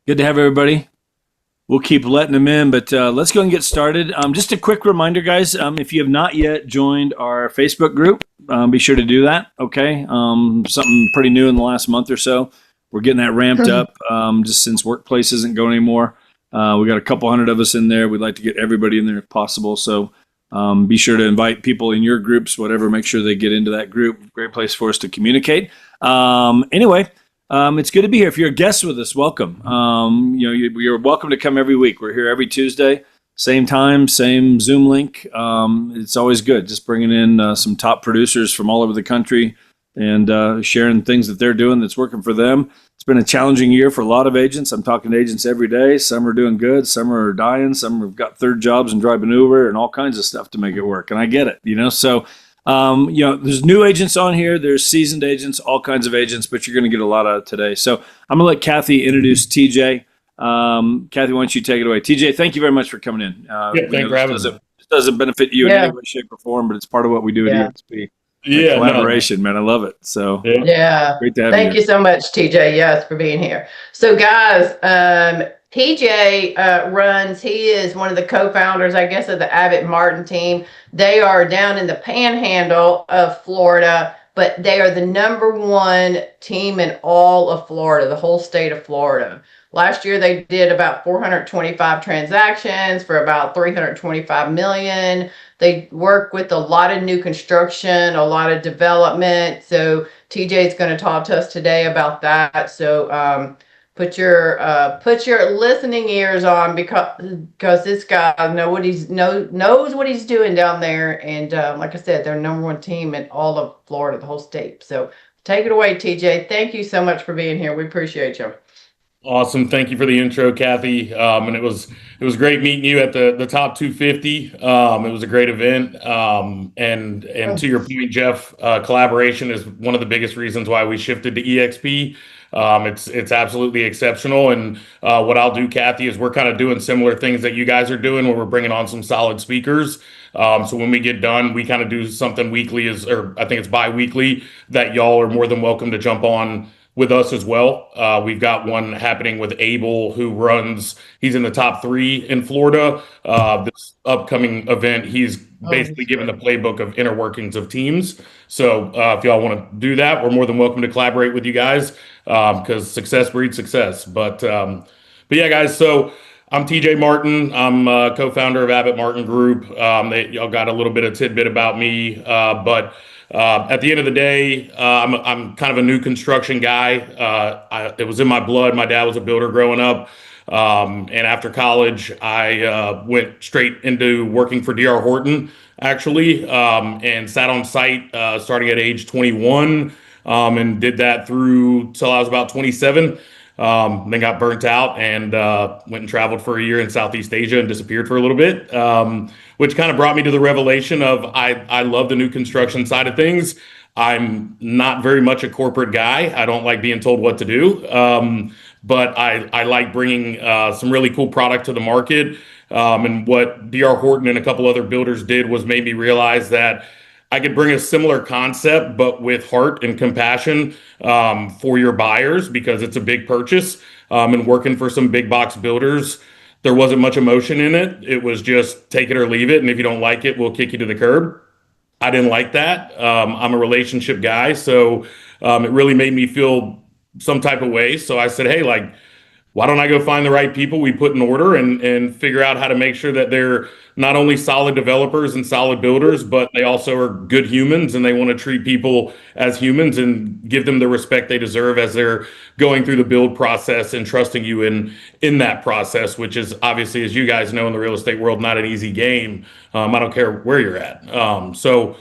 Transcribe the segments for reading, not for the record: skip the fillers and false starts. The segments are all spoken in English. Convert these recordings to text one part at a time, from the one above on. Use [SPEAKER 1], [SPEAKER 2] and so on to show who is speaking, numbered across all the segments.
[SPEAKER 1] Good to have everybody. We'll keep letting them in, but let's go and get started. Just a quick reminder, guys, if you have not yet joined our Facebook group, be sure to do that, okay? Something pretty new in the last month or so. We're getting that ramped up just since workplace isn't going anymore. We got a couple hundred of us in there. We'd like to get everybody in there if possible. So be sure to invite people in your groups, whatever, make sure they get into that group. Great place for us to communicate. Anyway, it's good to be here. If you're a guest with us, welcome. You're welcome to come every week. We're here every Tuesday, same time, same Zoom link. It's always good just bringing in some top producers from all over the country and sharing things that they're doing that's working for them. It's been a challenging year for a lot of agents. I'm talking to agents every day. Some are doing good, some are dying, some have got third jobs and driving Uber and all kinds of stuff to make it work. And I get it. So there's new agents on here. There's seasoned agents, all kinds of agents, but you're going to get a lot out of today. So I'm going to let Kathy introduce TJ. Kathy, why don't you take it away? TJ, thank you very much for coming in.
[SPEAKER 2] Thanks for having me.
[SPEAKER 1] This doesn't benefit you in
[SPEAKER 3] Yeah.
[SPEAKER 1] any way, shape, or form, but it's part of what we do at
[SPEAKER 3] Yeah.
[SPEAKER 1] EXP.
[SPEAKER 2] Yeah,
[SPEAKER 1] Collaboration, man. I love it. So
[SPEAKER 2] no.
[SPEAKER 3] Yeah.
[SPEAKER 1] great to have
[SPEAKER 3] Thank
[SPEAKER 1] you.
[SPEAKER 3] you so much, TJ. Yes, for being here. So, guys, TJ he is one of the co-founders, I guess, of the Abbott Martin team. They are down in the panhandle of Florida, but they are the number one team in all of Florida, the whole state of Florida. Last year, they did about 425 transactions for about 325 million. They work with a lot of new construction, a lot of development. So TJ is going to talk to us today about that. So put your listening ears on because this guy knows what he's doing down there. And like I said, they're number one team in all of Florida, the whole state. So take it away, TJ. Thank you so much for being here. We appreciate you.
[SPEAKER 2] Awesome. Thank you for the intro, Kathy. And it was great meeting you at the top 250. It was a great event. And to your point, Jeff, collaboration is one of the biggest reasons why we shifted to EXP. It's absolutely exceptional. And what I'll do, Kathy, is we're kind of doing similar things that you guys are doing, where we're bringing on some solid speakers. So when we get done, we kind of do something weekly, or I think it's bi-weekly, that y'all are more than welcome to jump on with us as well. We've got one happening with Abel, he's in the top 3 in Florida. This upcoming event, he's basically given the playbook of inner workings of teams. So if y'all want to do that, we're more than welcome to collaborate with you guys, because success breeds success. But yeah, guys, so I'm TJ Martin. I'm co-founder of Abbott Martin Group. Y'all got a little bit of tidbit about me, but at the end of the day, I'm kind of a new construction guy. It was in my blood. My dad was a builder growing up. And after college, I went straight into working for D.R. Horton, actually, and sat on site starting at age 21, and did that through till I was about 27. Then got burnt out and went and traveled for a year in Southeast Asia and disappeared for a little bit, which kind of brought me to the revelation of I love the new construction side of things. I'm not very much a corporate guy. I don't like being told what to do, but I like bringing some really cool product to the market. And what D.R. Horton and a couple other builders did was made me realize that I could bring a similar concept, but with heart and compassion for your buyers, because it's a big purchase. And working for some big box builders, there wasn't much emotion in it. It was just take it or leave it. And if you don't like it, we'll kick you to the curb. I didn't like that. I'm a relationship guy. So it really made me feel some type of way. So I said, hey, like, why don't I go find the right people we put in order and figure out how to make sure that they're not only solid developers and solid builders, but they also are good humans and they want to treat people as humans and give them the respect they deserve as they're going through the build process and trusting you in that process, which is obviously, as you guys know, in the real estate world, not an easy game. I don't care where you're at. So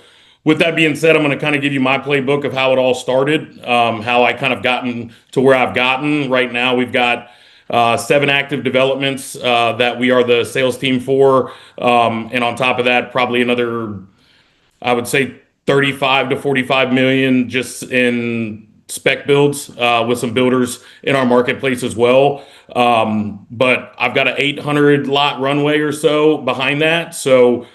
[SPEAKER 2] with that being said, I'm going to kind of give you my playbook of how it all started, how I kind of gotten to where I've gotten. Right now, we've got 7 active developments that we are the sales team for. And on top of that, probably another, I would say 35 to 45 million just in spec builds with some builders in our marketplace as well. But I've got an 800 lot runway or so behind that. So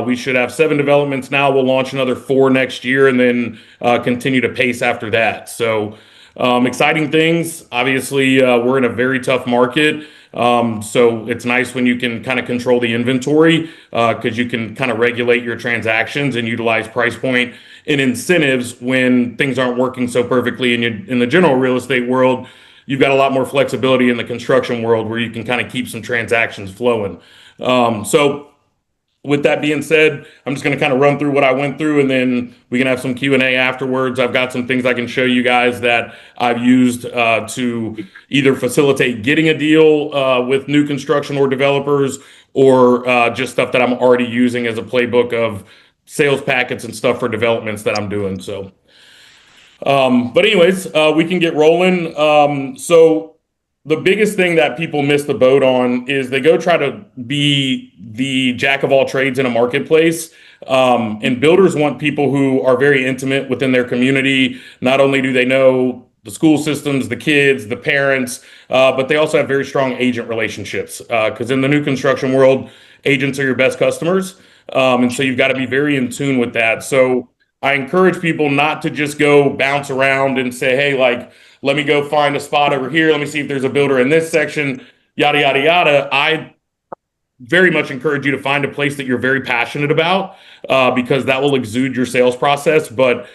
[SPEAKER 2] we should have 7 developments now. We'll launch another 4 next year and then continue to pace after that. So Exciting things. Obviously, we're in a very tough market. So it's nice when you can kind of control the inventory because you can kind of regulate your transactions and utilize price point and incentives when things aren't working so perfectly in the general real estate world. You've got a lot more flexibility in the construction world where you can kind of keep some transactions flowing. So with that being said, I'm just going to kind of run through what I went through, and then we can have some Q&A afterwards. I've got some things I can show you guys that I've used to either facilitate getting a deal with new construction or developers, or just stuff that I'm already using as a playbook of sales packets and stuff for developments that I'm doing. So, but anyways, we can get rolling. So the biggest thing that people miss the boat on is they go try to be the jack of all trades in a marketplace. And builders want people who are very intimate within their community. Not only do they know the school systems, the kids, the parents, but they also have very strong agent relationships. Because in the new construction world, agents are your best customers. And so you've got to be very in tune with that. So I encourage people not to just go bounce around and say, hey, like, let me go find a spot over here. Let me see if there's a builder in this section, yada, yada, yada. I very much encourage you to find a place that you're very passionate about because that will exude your sales process. But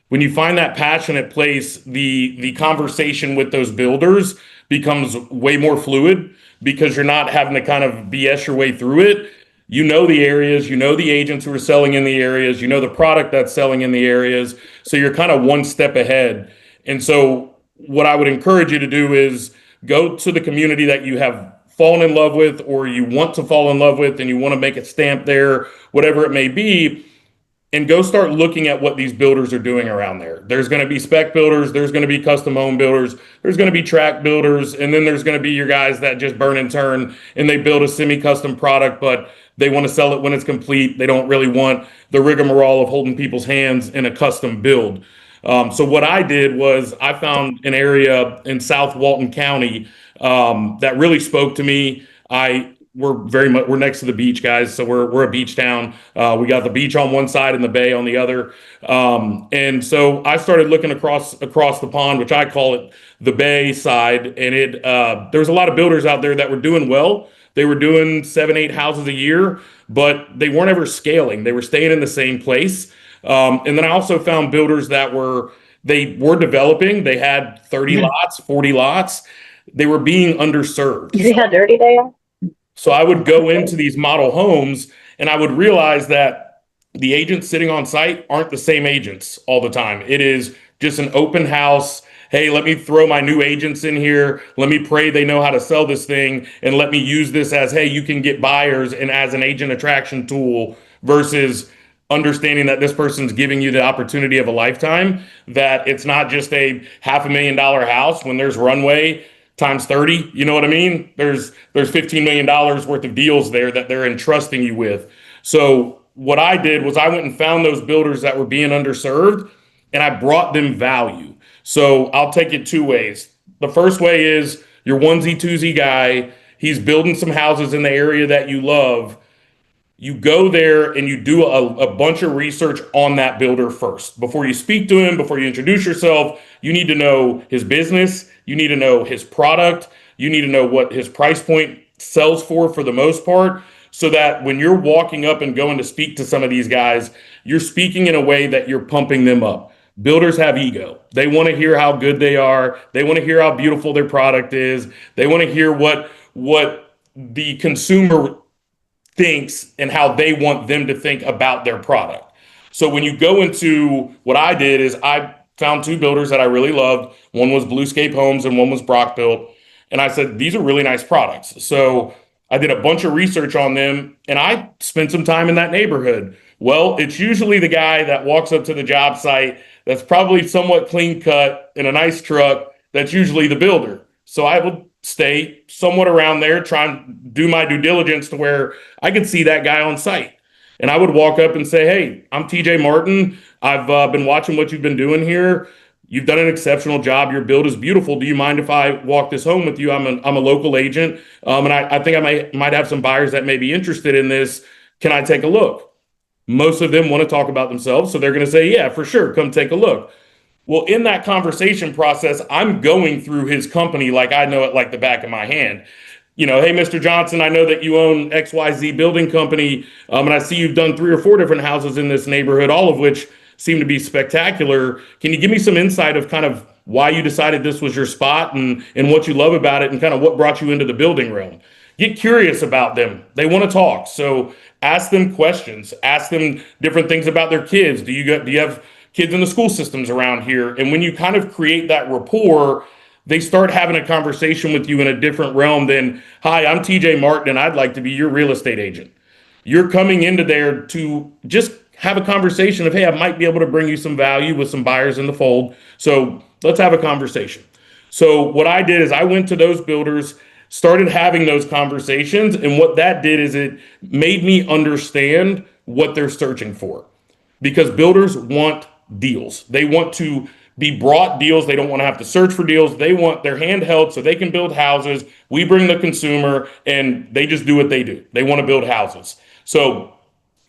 [SPEAKER 2] when you find that passionate place, the conversation with those builders becomes way more fluid because you're not having to kind of BS your way through it. You know the areas, you know the agents who are selling in the areas, you know the product that's selling in the areas. So you're kind of one step ahead. And so what I would encourage you to do is go to the community that you have fallen in love with or you want to fall in love with and you want to make a stamp there, whatever it may be, and go start looking at what these builders are doing around there. There's going to be spec builders, there's going to be custom home builders, there's going to be track builders, and then there's going to be your guys that just burn and turn and they build a semi-custom product, but they want to sell it when it's complete. They don't really want the rigmarole of holding people's hands in a custom build. So what I did was I found an area in South Walton County that really spoke to me. We're next to the beach, guys. So we're a beach town. We got the beach on one side and the bay on the other. And so I started looking across the pond, which I call it the bay side. And there was a lot of builders out there that were doing well. They were doing 7-8 houses a year, but they weren't ever scaling. They were staying in the same place. And then I also found builders that were developing. They had 30 lots, 40 lots. They were being underserved.
[SPEAKER 4] You see how dirty they are?
[SPEAKER 2] So I would go into these model homes and I would realize that the agents sitting on site aren't the same agents all the time. It is just an open house. Hey, let me throw my new agents in here. Let me pray they know how to sell this thing. And let me use this as, hey, you can get buyers and as an agent attraction tool versus understanding that this person's giving you the opportunity of a lifetime, that it's not just a $500,000 house when there's runway times 30, you know what I mean? There's $15 million worth of deals there that they're entrusting you with. So what I did was I went and found those builders that were being underserved and I brought them value. So I'll take it two ways. The first way is your onesie twosie guy. He's building some houses in the area that you love. You go there and you do a bunch of research on that builder first. Before you speak to him, before you introduce yourself, you need to know his business. You need to know his product. You need to know what his price point sells for the most part, so that when you're walking up and going to speak to some of these guys, you're speaking in a way that you're pumping them up. Builders have ego. They want to hear how good they are. They want to hear how beautiful their product is. They want to hear what the consumer thinks and how they want them to think about their product. So when you go into what I did is I found two builders that I really loved. One was Bluescape Homes and one was Brock Built. And I said, these are really nice products. So I did a bunch of research on them and I spent some time in that neighborhood. Well, it's usually the guy that walks up to the job site that's probably somewhat clean cut in a nice truck. That's usually the builder. So I would stay somewhat around there, try and do my due diligence to where I could see that guy on site. And I would walk up and say, hey, I'm TJ Martin. I've been watching what you've been doing here. You've done an exceptional job. Your build is beautiful. Do you mind if I walk this home with you? I'm a local agent. And I think I might have some buyers that may be interested in this. Can I take a look? Most of them want to talk about themselves. So they're going to say, yeah, for sure. Come take a look. Well, in that conversation process, I'm going through his company like I know it like the back of my hand. Hey, Mr. Johnson, I know that you own XYZ building company, and I see you've done 3 or 4 different houses in this neighborhood, all of which seem to be spectacular. Can you give me some insight of kind of why you decided this was your spot and what you love about it and kind of what brought you into the building realm? Get curious about them. They want to talk. So ask them questions, ask them different things about their kids. Do you have kids in the school systems around here? And when you kind of create that rapport, they start having a conversation with you in a different realm than, hi, I'm TJ Martin and I'd like to be your real estate agent. You're coming into there to just have a conversation of, hey, I might be able to bring you some value with some buyers in the fold. So let's have a conversation. So what I did is I went to those builders, started having those conversations. And what that did is it made me understand what they're searching for, because builders want deals. They want to be brought deals. They don't want to have to search for deals. They want their hand held so they can build houses. We bring the consumer and they just do what they do. They want to build houses. So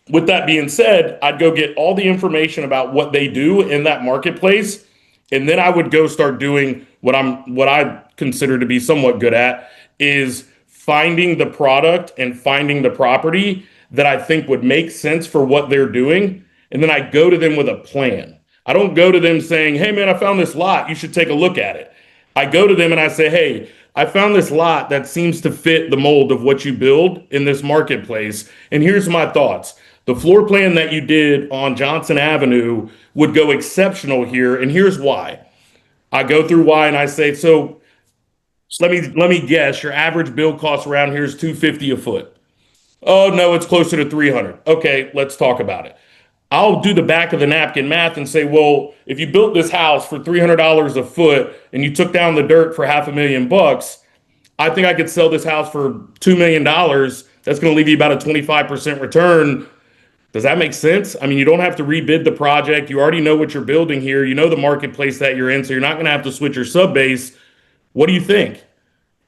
[SPEAKER 2] with that being said, I'd go get all the information about what they do in that marketplace. And then I would go start doing what I consider to be somewhat good at, is finding the product and finding the property that I think would make sense for what they're doing. And then I go to them with a plan. I don't go to them saying, hey man, I found this lot, you should take a look at it. I go to them and I say, hey, I found this lot that seems to fit the mold of what you build in this marketplace. And here's my thoughts. The floor plan that you did on Johnson Avenue would go exceptional here. And here's why. I go through why and I say, so let me guess, your average build cost around here is $250 a foot. Oh no, it's closer to 300. Okay, let's talk about it. I'll do the back of the napkin math and say, well, if you built this house for $300 a foot and you took down the dirt for $500,000, I think I could sell this house for $2 million. That's going to leave you about a 25% return. Does that make sense? I mean, you don't have to rebid the project. You already know what you're building here. You know the marketplace that you're in, so you're not going to have to switch your sub base. What do you think?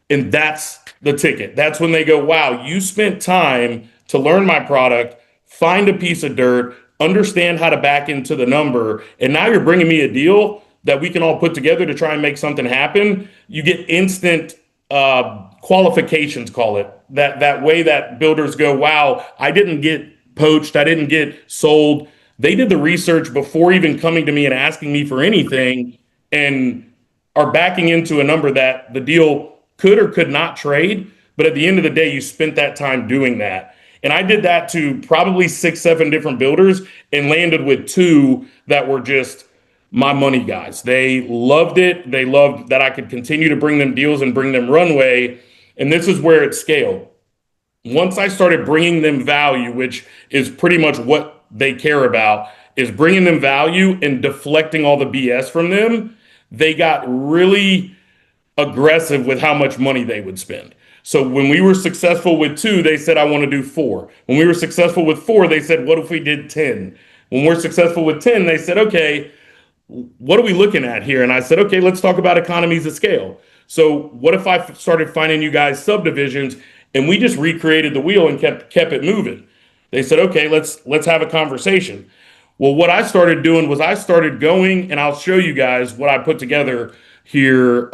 [SPEAKER 2] And that's the ticket. That's when they go, wow, you spent time to learn my product, find a piece of dirt, understand how to back into the number, and now you're bringing me a deal that we can all put together to try and make something happen. You get instant qualifications, call it, that way that builders go, wow, I didn't get poached, I didn't get sold. They did the research before even coming to me and asking me for anything, and are backing into a number that the deal could or could not trade. But at the end of the day, you spent that time doing that. And I did that to probably 6, 7 different builders and landed with 2 that were just my money guys. They loved it. They loved that I could continue to bring them deals and bring them runway. And this is where it scaled. Once I started bringing them value, which is pretty much what they care about, is bringing them value and deflecting all the BS from them, they got really aggressive with how much money they would spend. So when we were successful with 2, they said, I want to do 4. When we were successful with 4, they said, what if we did 10? When we're successful with 10, they said, okay, what are we looking at here? And I said, okay, let's talk about economies of scale. So what if I started finding you guys subdivisions and we just recreated the wheel and kept it moving? They said, okay, let's have a conversation. Well, what I started doing was I started going, and I'll show you guys what I put together here.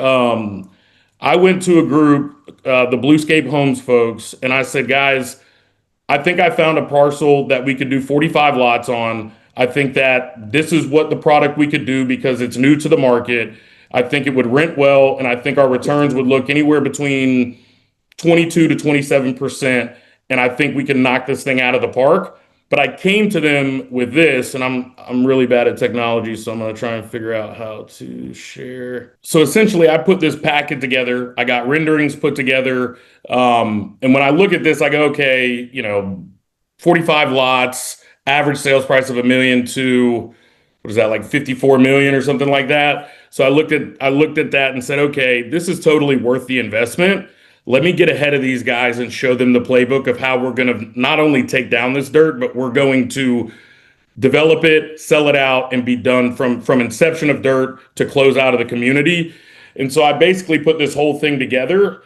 [SPEAKER 2] I went to a group, the Bluescape Homes folks, and I said, guys, I think I found a parcel that we could do 45 lots on. I think that this is what the product we could do because it's new to the market. I think it would rent well, and I think our returns would look anywhere between 22 to 27%. And I think we can knock this thing out of the park. But I came to them with this, and I'm really bad at technology, so I'm going to try and figure out how to share. So essentially, I put this packet together. I got renderings put together. And when I look at this, I go, okay, 45 lots, average sales price of $1 million to, what is that, like 54 million or something like that. So I looked at that and said, okay, this is totally worth the investment. Let me get ahead of these guys and show them the playbook of how we're going to not only take down this dirt, but we're going to develop it, sell it out, and be done from inception of dirt to close out of the community. And so I basically put this whole thing together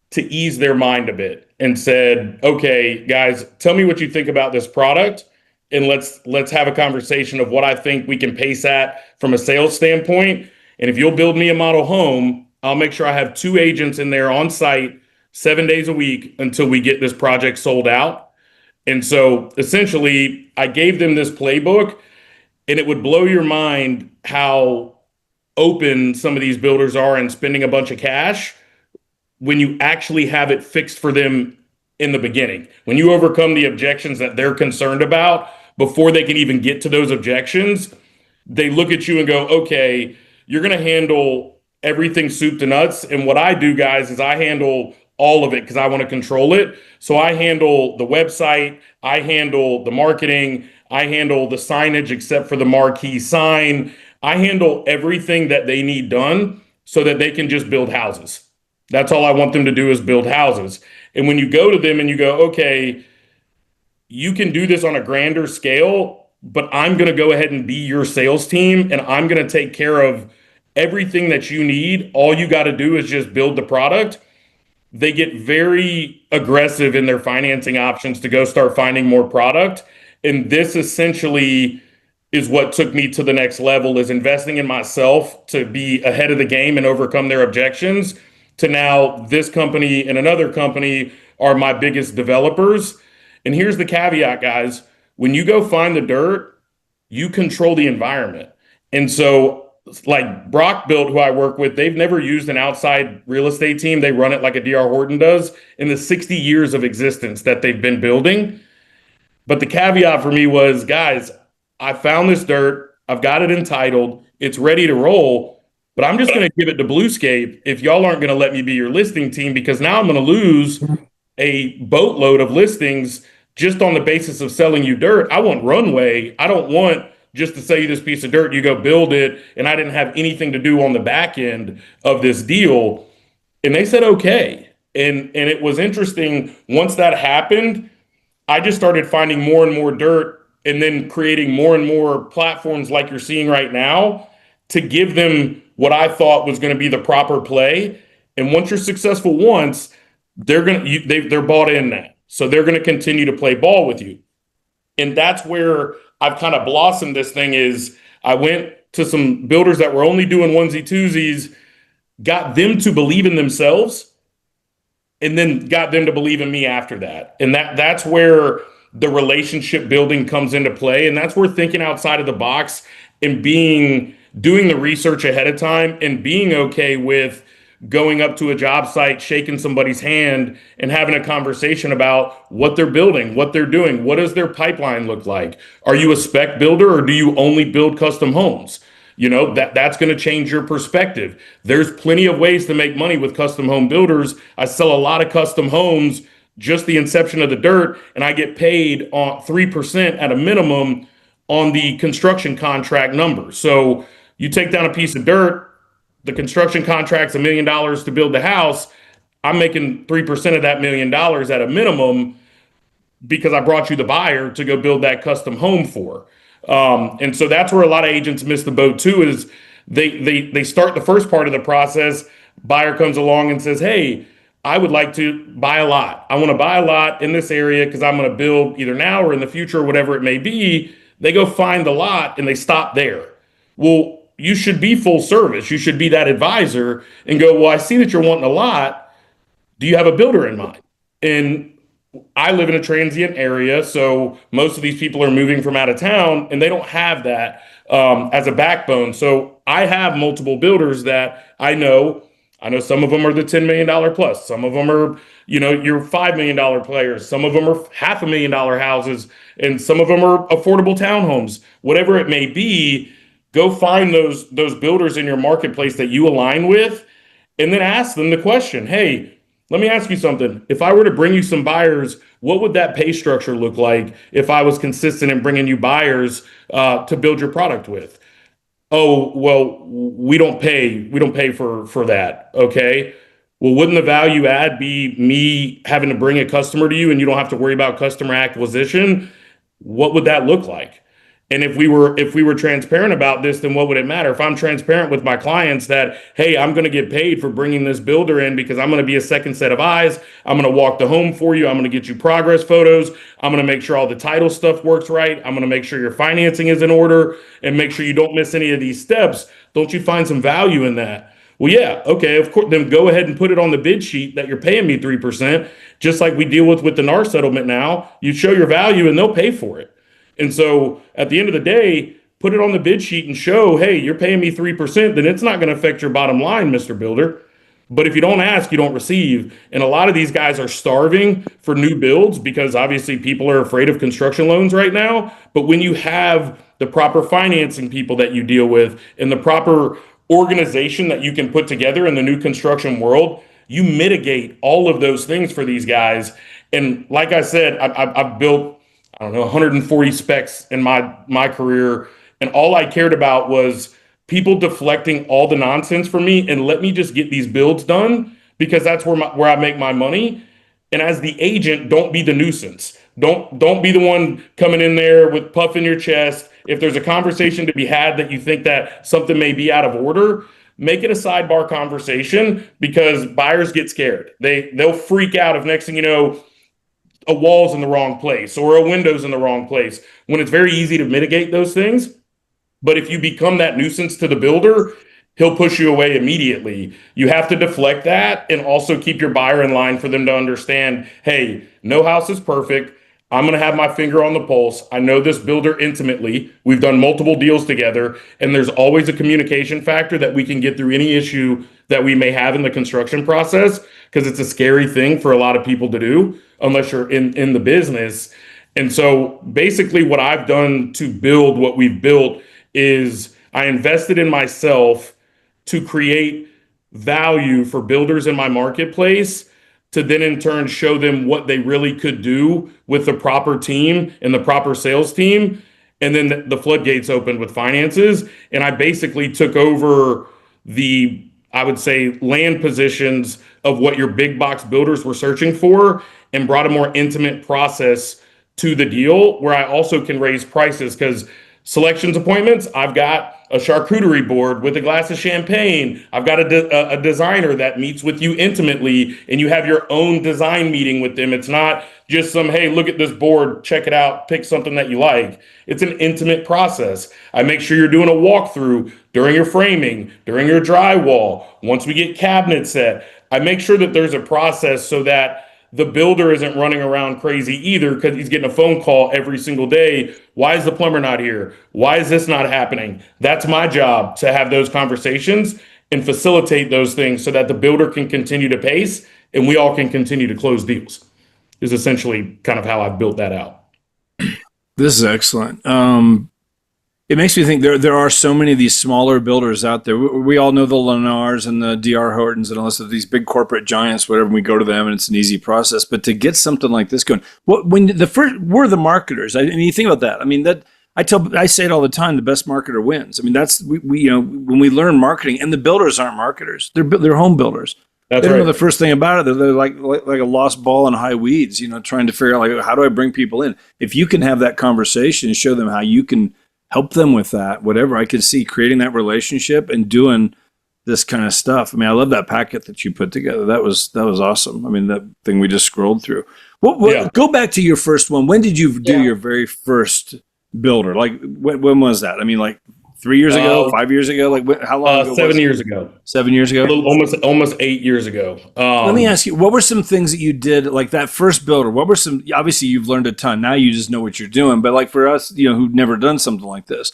[SPEAKER 2] to ease their mind a bit and said, okay, guys, tell me what you think about this product. and let's have a conversation of what I think we can pace at from a sales standpoint. And if you'll build me a model home, I'll make sure I have 2 agents in there on site 7 days a week until we get this project sold out. And so essentially, I gave them this playbook, and it would blow your mind how open some of these builders are in spending a bunch of cash when you actually have it fixed for them in the beginning. When you overcome the objections that they're concerned about before they can even get to those objections, they look at you and go, okay, you're going to handle everything soup to nuts. And what I do, guys, is I handle all of it because I want to control it. So I handle the website, I handle the marketing, I handle the signage except for the marquee sign. I handle everything that they need done so that they can just build houses. That's all I want them to do is build houses. And when you go to them and you go, okay, you can do this on a grander scale, but I'm going to go ahead and be your sales team, and I'm going to take care of everything that you need. All you got to do is just build the product. They get very aggressive in their financing options to go start finding more product. And this essentially is what took me to the next level, is investing in myself to be ahead of the game and overcome their objections, to now this company and another company are my biggest developers. And here's the caveat, guys. When you go find the dirt, you control the environment. And so like Brock Built, who I work with, they've never used an outside real estate team. They run it like a DR Horton does in the 60 years of existence that they've been building. But the caveat for me was, guys, I found this dirt. I've got it entitled. It's ready to roll. But I'm just going to give it to Bluescape if y'all aren't going to let me be your listing team, because now I'm going to lose a boatload of listings just on the basis of selling you dirt. I want runway. I don't want just to sell you this piece of dirt, you go build it, and I didn't have anything to do on the back end of this deal. And they said, okay. And it was interesting. Once that happened, I just started finding more and more dirt and then creating more and more platforms like you're seeing right now to give them what I thought was going to be the proper play. And once you're successful once, they're bought in now. So they're going to continue to play ball with you. And that's where I've kind of blossomed this thing. Is I went to some builders that were only doing onesie twosies, got them to believe in themselves, and then got them to believe in me after that. And that's where the relationship building comes into play. And that's where thinking outside of the box and doing the research ahead of time and being okay with going up to a job site, shaking somebody's hand and having a conversation about what they're building, what they're doing. What does their pipeline look like? Are you a spec builder, or do you only build custom homes? You know, that's going to change your perspective. There's plenty of ways to make money with custom home builders. I sell a lot of custom homes, just the inception of the dirt, and I get paid on 3% at a minimum on the construction contract number. So you take down a piece of dirt, the construction contract's $1 million to build the house. I'm making 3% of that $1 million at a minimum because I brought you the buyer to go build that custom home for. And so that's where a lot of agents miss the boat too, is they start the first part of the process. Buyer comes along and says, hey, I would like to buy a lot. I want to buy a lot in this area because I'm going to build either now or in the future, or whatever it may be. They go find the lot and they stop there. Well, you should be full service. You should be that advisor and go, well, I see that you're wanting a lot. Do you have a builder in mind? And I live in a transient area, so most of these people are moving from out of town, and they don't have that as a backbone. So I have multiple builders that I know. I know some of them are the $10 million plus. Some of them are, your $5 million players. Some of them are $500,000 houses, and some of them are affordable townhomes. Whatever it may be, go find those builders in your marketplace that you align with, and then ask them the question, hey, let me ask you something. If I were to bring you some buyers, what would that pay structure look like if I was consistent in bringing you buyers to build your product with? Oh, well, we don't pay for that. Okay. Well, wouldn't the value add be me having to bring a customer to you and you don't have to worry about customer acquisition? What would that look like? And if we were transparent about this, then what would it matter? If I'm transparent with my clients that, hey, I'm going to get paid for bringing this builder in because I'm going to be a second set of eyes. I'm going to walk the home for you. I'm going to get you progress photos. I'm going to make sure all the title stuff works right. I'm going to make sure your financing is in order and make sure you don't miss any of these steps. Don't you find some value in that? Well, yeah, okay, of course, then go ahead and put it on the bid sheet that you're paying me 3%, just like we deal with the NAR settlement now. You show your value and they'll pay for it. And so at the end of the day, put it on the bid sheet and show, hey, you're paying me 3%, then it's not going to affect your bottom line, Mr. Builder. But if you don't ask, you don't receive. And a lot of these guys are starving for new builds because obviously people are afraid of construction loans right now. But when you have the proper financing people that you deal with and the proper organization that you can put together in the new construction world, you mitigate all of those things for these guys. And like I said, I've built, I don't know, 140 specs in my career, and all I cared about was people deflecting all the nonsense from me and let me just get these builds done because that's where I make my money. And as the agent, don't be the nuisance. Don't be the one coming in there with puff in your chest. If there's a conversation to be had that you think that something may be out of order, make it a sidebar conversation because buyers get scared. They'll freak out if next thing you know, a wall's in the wrong place or a window's in the wrong place when it's very easy to mitigate those things. But if you become that nuisance to the builder, he'll push you away immediately. You have to deflect that and also keep your buyer in line for them to understand, hey, no house is perfect. I'm going to have my finger on the pulse. I know this builder intimately. We've done multiple deals together, and there's always a communication factor that we can get through any issue that we may have in the construction process because it's a scary thing for a lot of people to do unless you're in the business. And so basically what I've done to build what we've built is I invested in myself to create value for builders in my marketplace to then in turn show them what they really could do with the proper team and the proper sales team. And then the floodgates opened with finances. And I basically took over I would say, land positions of what your big box builders were searching for and brought a more intimate process to the deal where I also can raise prices because selections appointments, I've got a charcuterie board with a glass of champagne. I've got a designer that meets with you intimately and you have your own design meeting with them. It's not just some, hey, look at this board, check it out, pick something that you like. It's an intimate process. I make sure you're doing a walkthrough during your framing, during your drywall. Once we get cabinets set, I make sure that there's a process so that the builder isn't running around crazy either because he's getting a phone call every single day. Why is the plumber not here? Why is this not happening? That's my job to have those conversations and facilitate those things so that the builder can continue to pace and we all can continue to close deals is essentially kind of how I've built that out.
[SPEAKER 1] This is excellent. It makes me think there are so many of these smaller builders out there. We all know the Lennars and the DR Hortons and all this, these big corporate giants, whatever, we go to them and it's an easy process. But to get something like this going, we're the marketers. I mean, you think about that. I mean, I say it all the time, the best marketer wins. I mean, that's, we when we learn marketing, and the builders aren't marketers. They're home builders. They don't know the first thing about it. They're like a lost ball in high weeds, trying to figure out, like, how do I bring people in? If you can have that conversation and show them how you can help them with that, whatever, I could see creating that relationship and doing this kind of stuff. I mean, I love that packet that you put together. That was awesome. I mean, that thing we just scrolled through. Go back to your first one. When did you do your very first builder? Like, when was that? I mean, like 3 years ago, 5 years ago? Like, how long ago?
[SPEAKER 2] 7 years ago.
[SPEAKER 1] 7 years ago?
[SPEAKER 2] Almost 8 years ago.
[SPEAKER 1] Let me ask you, what were some things that you did, like that first builder? What were some, obviously you've learned a ton. Now you just know what you're doing. But like for us, who've never done something like this,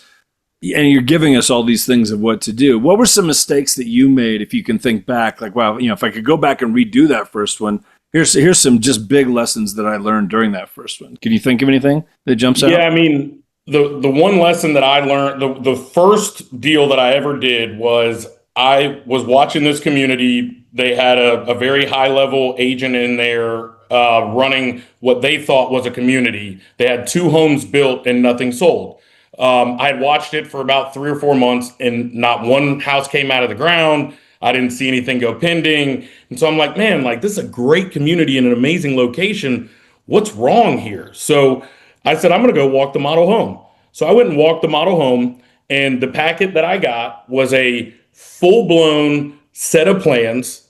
[SPEAKER 1] and you're giving us all these things of what to do. What were some mistakes that you made, if you can think back, like, wow, if I could go back and redo that first one, here's some just big lessons that I learned during that first one. Can you think of anything that jumps out?
[SPEAKER 2] Yeah, I mean, the one lesson that I learned, the first deal that I ever did was I was watching this community. They had a very high level agent in there running what they thought was a community. They had 2 homes built and nothing sold. I had watched it for about 3 or 4 months and not one house came out of the ground. I didn't see anything go pending. And so I'm like, man, like, this is a great community in an amazing location. What's wrong here? So I said, I'm going to go walk the model home. So I went and walked the model home, and the packet that I got was a full-blown set of plans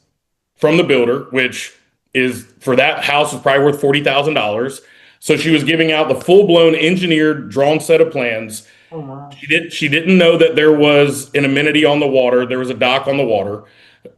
[SPEAKER 2] from the builder, which is for that house is probably worth $40,000. So she was giving out the full-blown engineered drawn set of plans.
[SPEAKER 3] Oh, wow.
[SPEAKER 2] She didn't know that there was an amenity on the water. There was a dock on the water.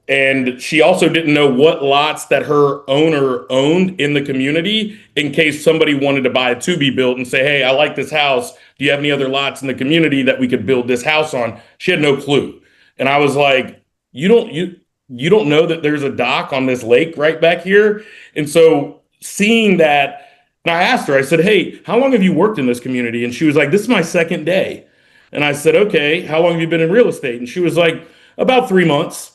[SPEAKER 2] And she also didn't know what lots that her owner owned in the community in case somebody wanted to buy a to be built and say, hey, I like this house. Do you have any other lots in the community that we could build this house on? She had no clue. And I was like, you don't know that there's a dock on this lake right back here. And so seeing that, and I asked her, I said, hey, how long have you worked in this community? And she was like, this is my second day. And I said, okay, how long have you been in real estate? And she was like, about 3 months.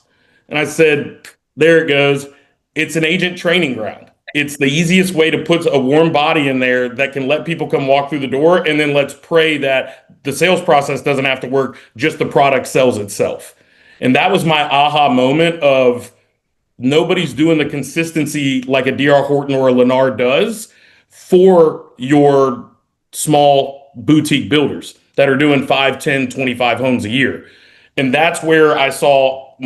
[SPEAKER 2] And I said, there it goes. It's an agent training ground. It's the easiest way to put a warm body in there that can let people come walk through the door. And then let's pray that the sales process doesn't have to work, just the product sells itself. And that was my aha moment of nobody's doing the consistency like a DR Horton or a Lennar does for your small boutique builders that are doing 5, 10, 25 homes a year. And that's where I saw,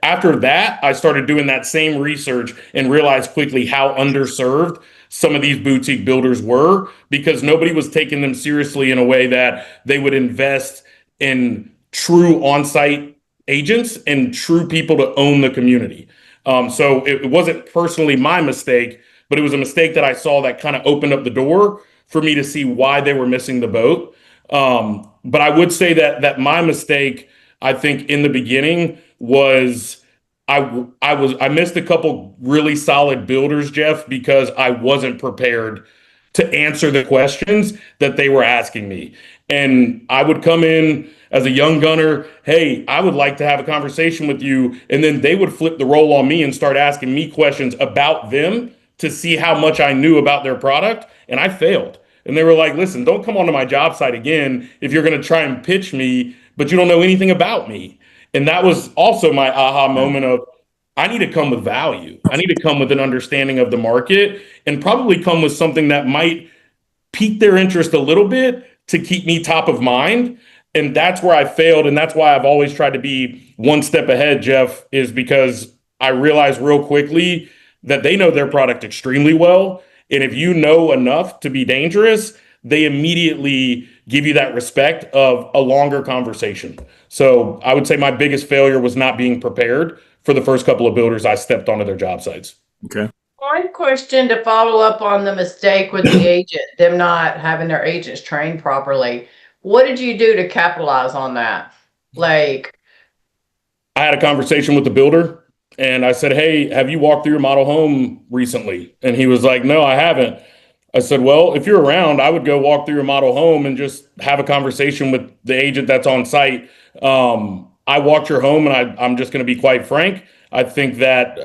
[SPEAKER 2] after that, I started doing that same research and realized quickly how underserved some of these boutique builders were, because nobody was taking them seriously in a way that they would invest in true on-site agents and true people to own the community. So it wasn't personally my mistake, but it was a mistake that I saw that kind of opened up the door for me to see why they were missing the boat. But I would say that my mistake, I think, in the beginning was I missed a couple really solid builders, Jeff, because I wasn't prepared to answer the questions that they were asking me. And I would come in as a young gunner, hey, I would like to have a conversation with you. And then they would flip the role on me and start asking me questions about them to see how much I knew about their product. And I failed. And they were like, listen, don't come onto my job site again if you're going to try and pitch me, but you don't know anything about me. And that was also my aha moment of, I need to come with value. I need to come with an understanding of the market and probably come with something that might pique their interest a little bit to keep me top of mind. And that's where I failed. And that's why I've always tried to be one step ahead, Jeff, is because I realized real quickly that they know their product extremely well. And if you know enough to be dangerous, they immediately give you that respect of a longer conversation. So I would say my biggest failure was not being prepared for the first couple of builders I stepped onto their job sites.
[SPEAKER 1] Okay.
[SPEAKER 3] One question to follow up on the mistake with the agent, them not having their agents trained properly. What did you do to capitalize on that? Like,
[SPEAKER 2] I had a conversation with the builder and I said, hey, have you walked through your model home recently? And he was like, no, I haven't. I said, well, if you're around, I would go walk through your model home and just have a conversation with the agent that's on site. I walked your home, and I'm just going to be quite frank. I think that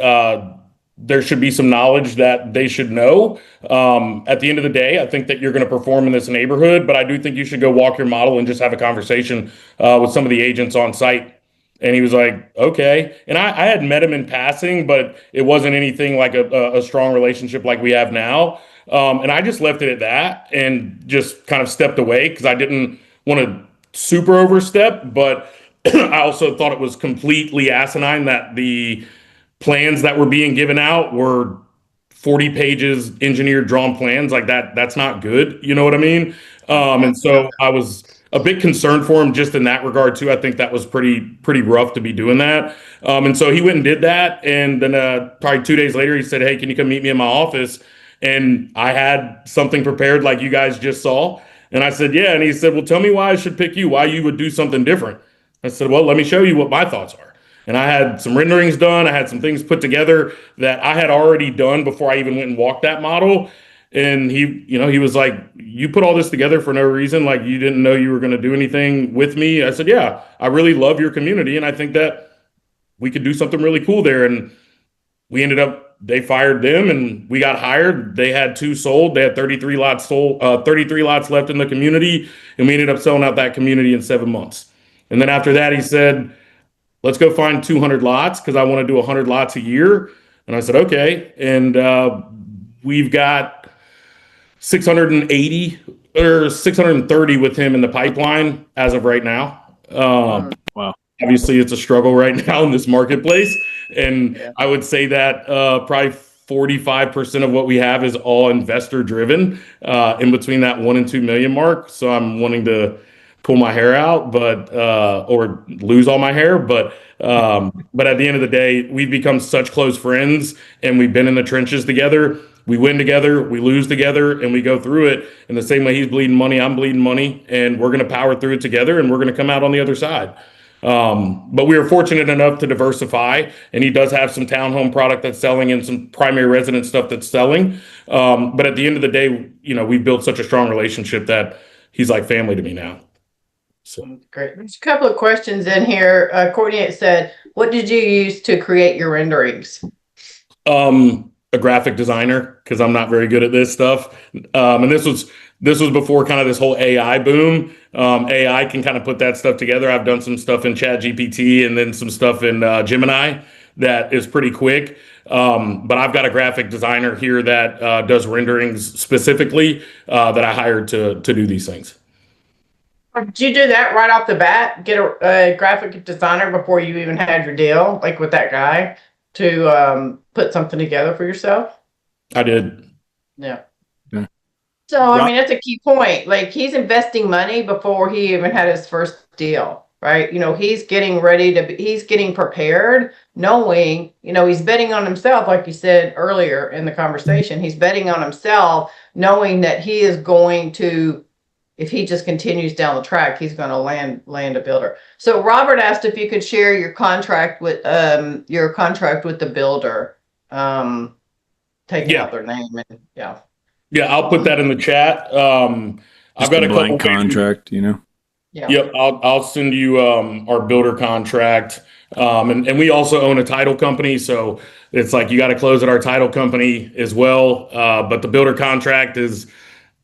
[SPEAKER 2] there should be some knowledge that they should know. At the end of the day, I think that you're going to perform in this neighborhood, but I do think you should go walk your model and just have a conversation with some of the agents on site. And he was like, okay. And I had met him in passing, but it wasn't anything like a strong relationship like we have now. And I just left it at that and just kind of stepped away because I didn't want to super overstep, but I also thought it was completely asinine that the plans that were being given out were 40 pages engineered drawn plans. Like that's not good. You know what I mean? And so I was a bit concerned for him just in that regard too. I think that was pretty rough to be doing that. And so he went and did that. And then probably 2 days later, he said, hey, can you come meet me in my office? And I had something prepared like you guys just saw. And I said, yeah. And he said, well, tell me why I should pick you, why you would do something different. I said, well, let me show you what my thoughts are. And I had some renderings done. I had some things put together that I had already done before I even went and walked that model. And he was like, you put all this together for no reason. Like you didn't know you were going to do anything with me. I said, yeah, I really love your community. And I think that we could do something really cool there. And they fired them and we got hired. They had 2 sold. They had 33 lots sold, 33 lots left in the community. And we ended up selling out that community in 7 months. And then after that, he said, let's go find 200 lots because I want to do 100 lots a year. And I said, okay. And we've got 680 There's 630 with him in the pipeline as of right now.
[SPEAKER 1] Wow.
[SPEAKER 2] Obviously, it's a struggle right now in this marketplace. And
[SPEAKER 3] Yeah.
[SPEAKER 2] I would say that probably 45% of what we have is all investor driven in between that 1 and 2 million mark. So I'm wanting to pull my hair out, but or lose all my hair. But at the end of the day, we've become such close friends and we've been in the trenches together. We win together, we lose together, and we go through it. In the same way he's bleeding money, I'm bleeding money, and we're going to power through it together, and we're going to come out on the other side. But we are fortunate enough to diversify, and he does have some townhome product that's selling and some primary residence stuff that's selling. But at the end of the day, we've built such a strong relationship that he's like family to me now. So
[SPEAKER 3] Great. There's a couple of questions in here. Courtney said, what did you use to create your renderings?
[SPEAKER 2] a graphic designer, because I'm not very good at this stuff. And this was before kind of this whole AI boom. AI can kind of put that stuff together. I've done some stuff in Chat GPT and then some stuff in Gemini that is pretty quick. But I've got a graphic designer here that does renderings specifically that I hired to do these things.
[SPEAKER 3] Did you do that right off the bat? Get a graphic designer before you even had your deal, like with that guy, to put something together for yourself?
[SPEAKER 2] I did.
[SPEAKER 3] Yeah.
[SPEAKER 1] Yeah.
[SPEAKER 3] So, I mean, that's a key point. Like, he's investing money before he even had his first deal, right? He's getting ready he's getting prepared, knowing, he's betting on himself, like you said earlier in the conversation. He's betting on himself, knowing that he is going to, if he just continues down the track, he's going to land a builder. So Robert asked if you could share your contract with the builder, taking out their name and yeah.
[SPEAKER 2] Yeah, I'll put that in the chat. I've got a
[SPEAKER 1] blank
[SPEAKER 2] couple
[SPEAKER 1] contract,
[SPEAKER 3] Yeah.
[SPEAKER 2] Yep, I'll send you our builder contract. And we also own a title company, so it's like you got to close at our title company as well. But the builder contract is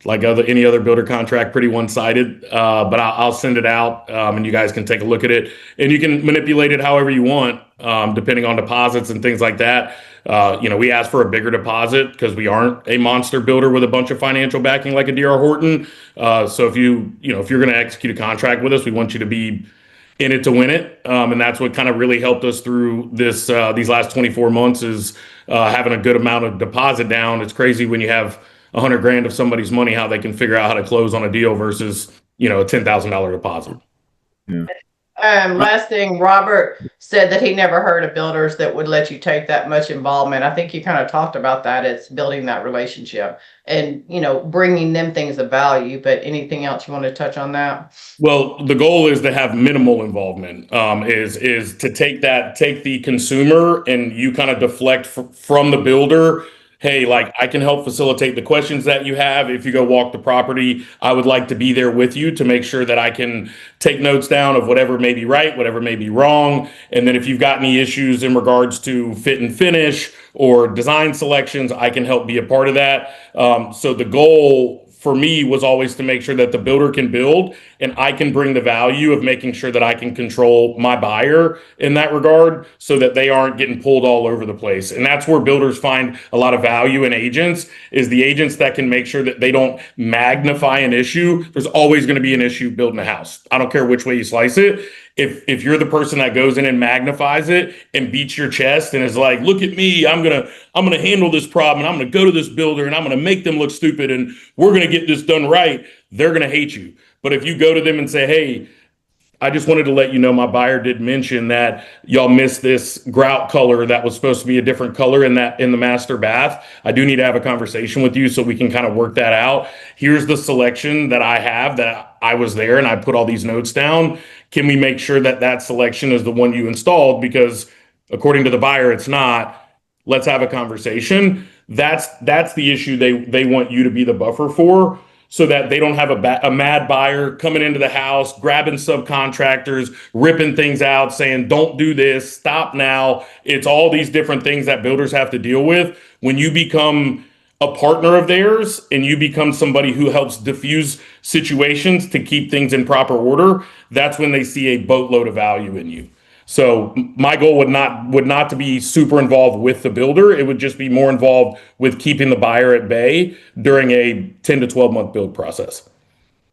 [SPEAKER 2] like any other builder contract, pretty one-sided. But I'll send it out, and you guys can take a look at it. And you can manipulate it however you want, depending on deposits and things like that. We ask for a bigger deposit because we aren't a monster builder with a bunch of financial backing like a D.R. Horton. So if you're going to execute a contract with us, we want you to be in it to win it. And that's what kind of really helped us through these last 24 months is having a good amount of deposit down. It's crazy when you have $100,000 of somebody's money, how they can figure out how to close on a deal versus, a $10,000 deposit.
[SPEAKER 1] Yeah.
[SPEAKER 3] Last thing, Robert said that he never heard of builders that would let you take that much involvement. I think you kind of talked about that. It's building that relationship and, bringing them things of value. But anything else you want to touch on that?
[SPEAKER 2] Well, the goal is to have minimal involvement, is to take the consumer and you kind of deflect from the builder. Hey, like I can help facilitate the questions that you have. If you go walk the property, I would like to be there with you to make sure that I can take notes down of whatever may be right, whatever may be wrong. And then if you've got any issues in regards to fit and finish or design selections, I can help be a part of that. So the goal for me was always to make sure that the builder can build and I can bring the value of making sure that I can control my buyer in that regard so that they aren't getting pulled all over the place. And that's where builders find a lot of value in agents, is the agents that can make sure that they don't magnify an issue. There's always going to be an issue building a house. I don't care which way you slice it. If you're the person that goes in and magnifies it and beats your chest and is like, look at me, I'm gonna handle this problem and I'm gonna go to this builder and I'm gonna make them look stupid and we're gonna get this done right, they're gonna hate you. But if you go to them and say, hey, I just wanted to let you know my buyer did mention that y'all missed this grout color that was supposed to be a different color in the master bath. I do need to have a conversation with you so we can kind of work that out. Here's the selection that I have that I was there and I put all these notes down. Can we make sure that selection is the one you installed? Because according to the buyer, it's not. Let's have a conversation. That's the issue they want you to be the buffer for, so that they don't have a mad buyer coming into the house, grabbing subcontractors, ripping things out, saying, don't do this, stop now. It's all these different things that builders have to deal with. When you become a partner of theirs and you become somebody who helps diffuse situations to keep things in proper order, that's when they see a boatload of value in you. So my goal would not to be super involved with the builder. It would just be more involved with keeping the buyer at bay during a 10 to 12 month build process.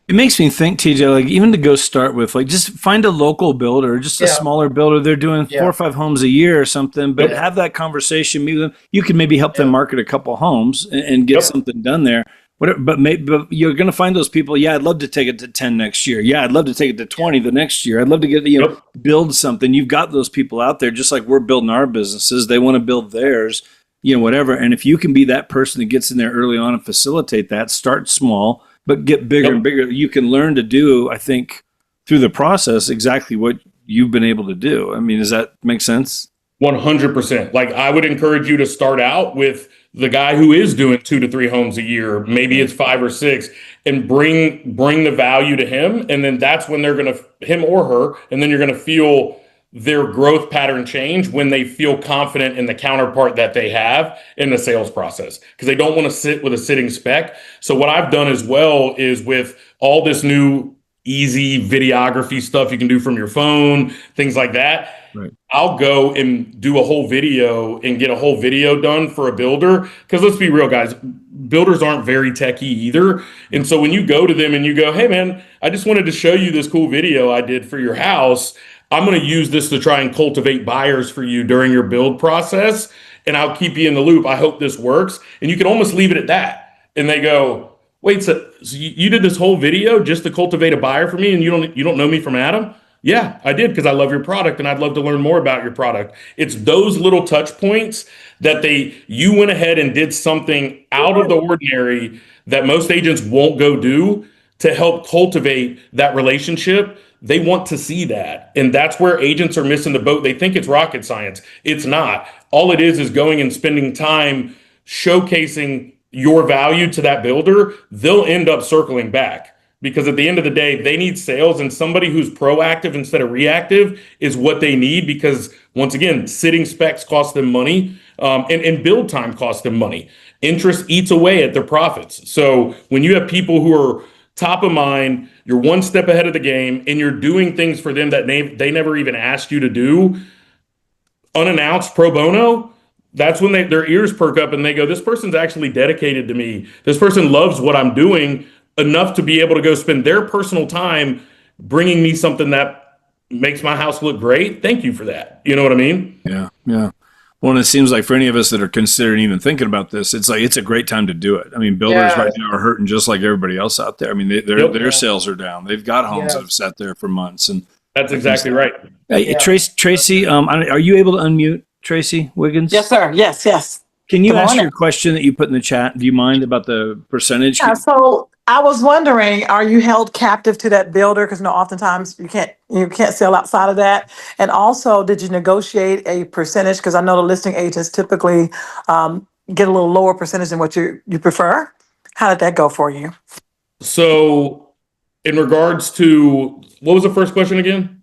[SPEAKER 1] It makes me think, TJ, like even to go start with, like just find a local builder, just a
[SPEAKER 3] Yeah.
[SPEAKER 1] smaller builder. They're doing 4
[SPEAKER 3] Yeah.
[SPEAKER 1] or 5 homes a year or something, but
[SPEAKER 2] Yep.
[SPEAKER 1] have that conversation. Maybe you can maybe help them
[SPEAKER 3] Yeah.
[SPEAKER 1] market a couple homes and get
[SPEAKER 2] Yep.
[SPEAKER 1] something done there. Whatever, but you're going to find those people. Yeah, I'd love to take it to 10 next year. Yeah, I'd love to take it to 20 the next year. I'd love to get,
[SPEAKER 2] Yep.
[SPEAKER 1] build something. You've got those people out there, just like we're building our businesses. They want to build theirs, whatever. And if you can be that person that gets in there early on and facilitate that, start small, but get bigger
[SPEAKER 2] Yep.
[SPEAKER 1] and bigger. You can learn to do, I think, through the process, exactly what you've been able to do. I mean, does that make sense?
[SPEAKER 2] 100%. Like I would encourage you to start out with the guy who is doing 2 to 3 homes a year. Maybe it's 5 or 6, and bring the value to him. And then that's when him or her, and then you're going to feel their growth pattern change when they feel confident in the counterpart that they have in the sales process, because they don't want to sit with a sitting spec. So what I've done as well is with all this new easy videography stuff you can do from your phone, things like that.
[SPEAKER 1] Right.
[SPEAKER 2] I'll go and do a whole video and get a whole video done for a builder. Because let's be real, guys, builders aren't very techy either. And so when you go to them and you go, hey, man, I just wanted to show you this cool video I did for your house. I'm going to use this to try and cultivate buyers for you during your build process. And I'll keep you in the loop. I hope this works. And you can almost leave it at that. And they go, wait, so you did this whole video just to cultivate a buyer for me, and you don't know me from Adam? Yeah, I did, because I love your product and I'd love to learn more about your product. It's those little touch points that you went ahead and did something out of the ordinary that most agents won't go do to help cultivate that relationship. They want to see that. And that's where agents are missing the boat. They think it's rocket science. It's not. All it is going and spending time showcasing your value to that builder. They'll end up circling back. Because at the end of the day, they need sales, and somebody who's proactive instead of reactive is what they need. Because once again, sitting specs cost them money, and build time costs them money. Interest eats away at their profits. So when you have people who are top of mind, you're one step ahead of the game, and you're doing things for them that they never even asked you to do, unannounced pro bono, that's when their ears perk up and they go, this person's actually dedicated to me. This person loves what I'm doing enough to be able to go spend their personal time bringing me something that makes my house look great. Thank you for that. You know what I mean?
[SPEAKER 1] Yeah. Yeah. Well, and it seems like for any of us that are considering even thinking about this, it's a great time to do it. I mean, builders right now are hurting just like everybody else out there. I mean, their sales are down. They've got homes that have sat there for months, and
[SPEAKER 2] that's exactly right.
[SPEAKER 1] Hey, Tracy, are you able to unmute Tracy Wiggins?
[SPEAKER 4] Yes, sir. Yes.
[SPEAKER 1] Can you
[SPEAKER 4] Good
[SPEAKER 1] ask
[SPEAKER 4] morning.
[SPEAKER 1] your question that you put in the chat? Do you mind about the percentage?
[SPEAKER 4] Yeah, so I was wondering, are you held captive to that builder? Because oftentimes you can't sell outside of that. And also, did you negotiate a percentage? Because I know the listing agents typically get a little lower percentage than what you prefer. How did that go for you?
[SPEAKER 2] So in regards to, what was the first question again?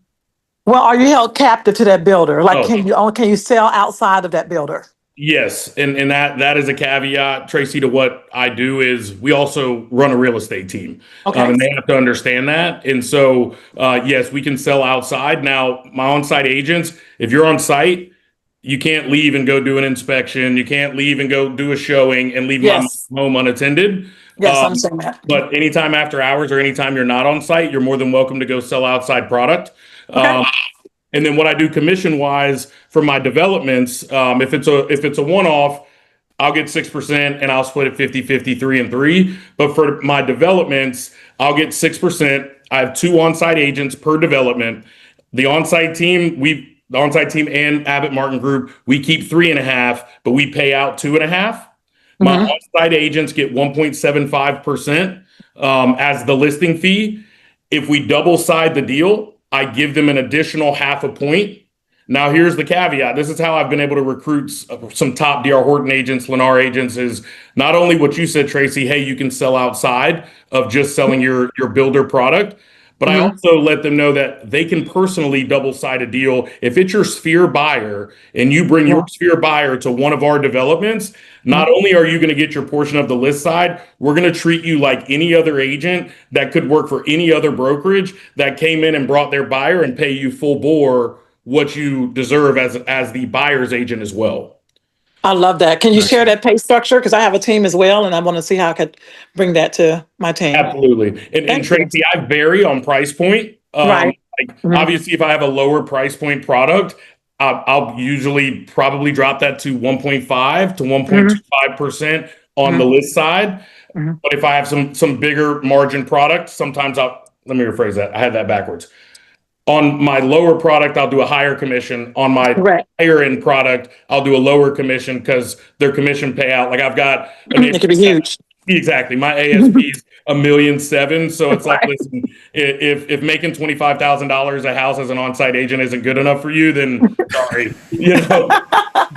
[SPEAKER 4] Well, are you held captive to that builder? Like,
[SPEAKER 2] Oh.
[SPEAKER 4] can you sell outside of that builder?
[SPEAKER 2] Yes, and that is a caveat, Tracy, to what I do is we also run a real estate team.
[SPEAKER 4] Okay.
[SPEAKER 2] And they have to understand that. And so, yes, we can sell outside. Now, my on-site agents, if you're on site, you can't leave and go do an inspection. You can't leave and go do a showing and leave
[SPEAKER 4] Yes.
[SPEAKER 2] my home unattended.
[SPEAKER 4] Yes, I understand that.
[SPEAKER 2] But anytime after hours or anytime you're not on site, you're more than welcome to go sell outside product.
[SPEAKER 4] Okay.
[SPEAKER 2] And then what I do commission wise for my developments, if it's a one-off, I'll get 6% and I'll split it 50-50, 3-3. But for my developments, I'll get 6%. I have 2 on-site agents per development. The on-site team and Abbott Martin Group, we keep 3.5, but we pay out 2.5. My on-site agents get 1.75% as the listing fee. If we double side the deal, I give them an additional 0.5 point. Now, here's the caveat. This is how I've been able to recruit some top DR Horton agents, Lennar agents, is not only what you said, Tracy, hey, you can sell outside of just selling your builder product, but I also let them know that they can personally double side a deal. If it's your sphere buyer and you bring your sphere buyer to one of our developments, not only are you going to get your portion of the list side, we're going to treat you like any other agent that could work for any other brokerage that came in and brought their buyer and pay you full bore what you deserve as the buyer's agent as well.
[SPEAKER 4] I love that. Can you share that pay structure? Because I have a team as well, and I want to see how I could bring that to my team.
[SPEAKER 2] Absolutely. And
[SPEAKER 4] Thank you.
[SPEAKER 2] Tracy, I vary on price point.
[SPEAKER 4] Right.
[SPEAKER 2] Like
[SPEAKER 4] Mhm.
[SPEAKER 2] obviously, if I have a lower price point product, I'll usually probably drop that to 1.5 to 1.25% on the list side.
[SPEAKER 4] Mhm.
[SPEAKER 2] But if I have some bigger margin product, sometimes let me rephrase that. I had that backwards. On my lower product, I'll do a higher commission. On my
[SPEAKER 4] Correct.
[SPEAKER 2] higher end product, I'll do a lower commission because their commission payout. Like I've got a
[SPEAKER 4] It could be huge.
[SPEAKER 2] exactly. My ASP is $1.7 million. So it's like,
[SPEAKER 4] Right.
[SPEAKER 2] listen, if making $25,000 a house as an on-site agent isn't good enough for you, then sorry,
[SPEAKER 4] I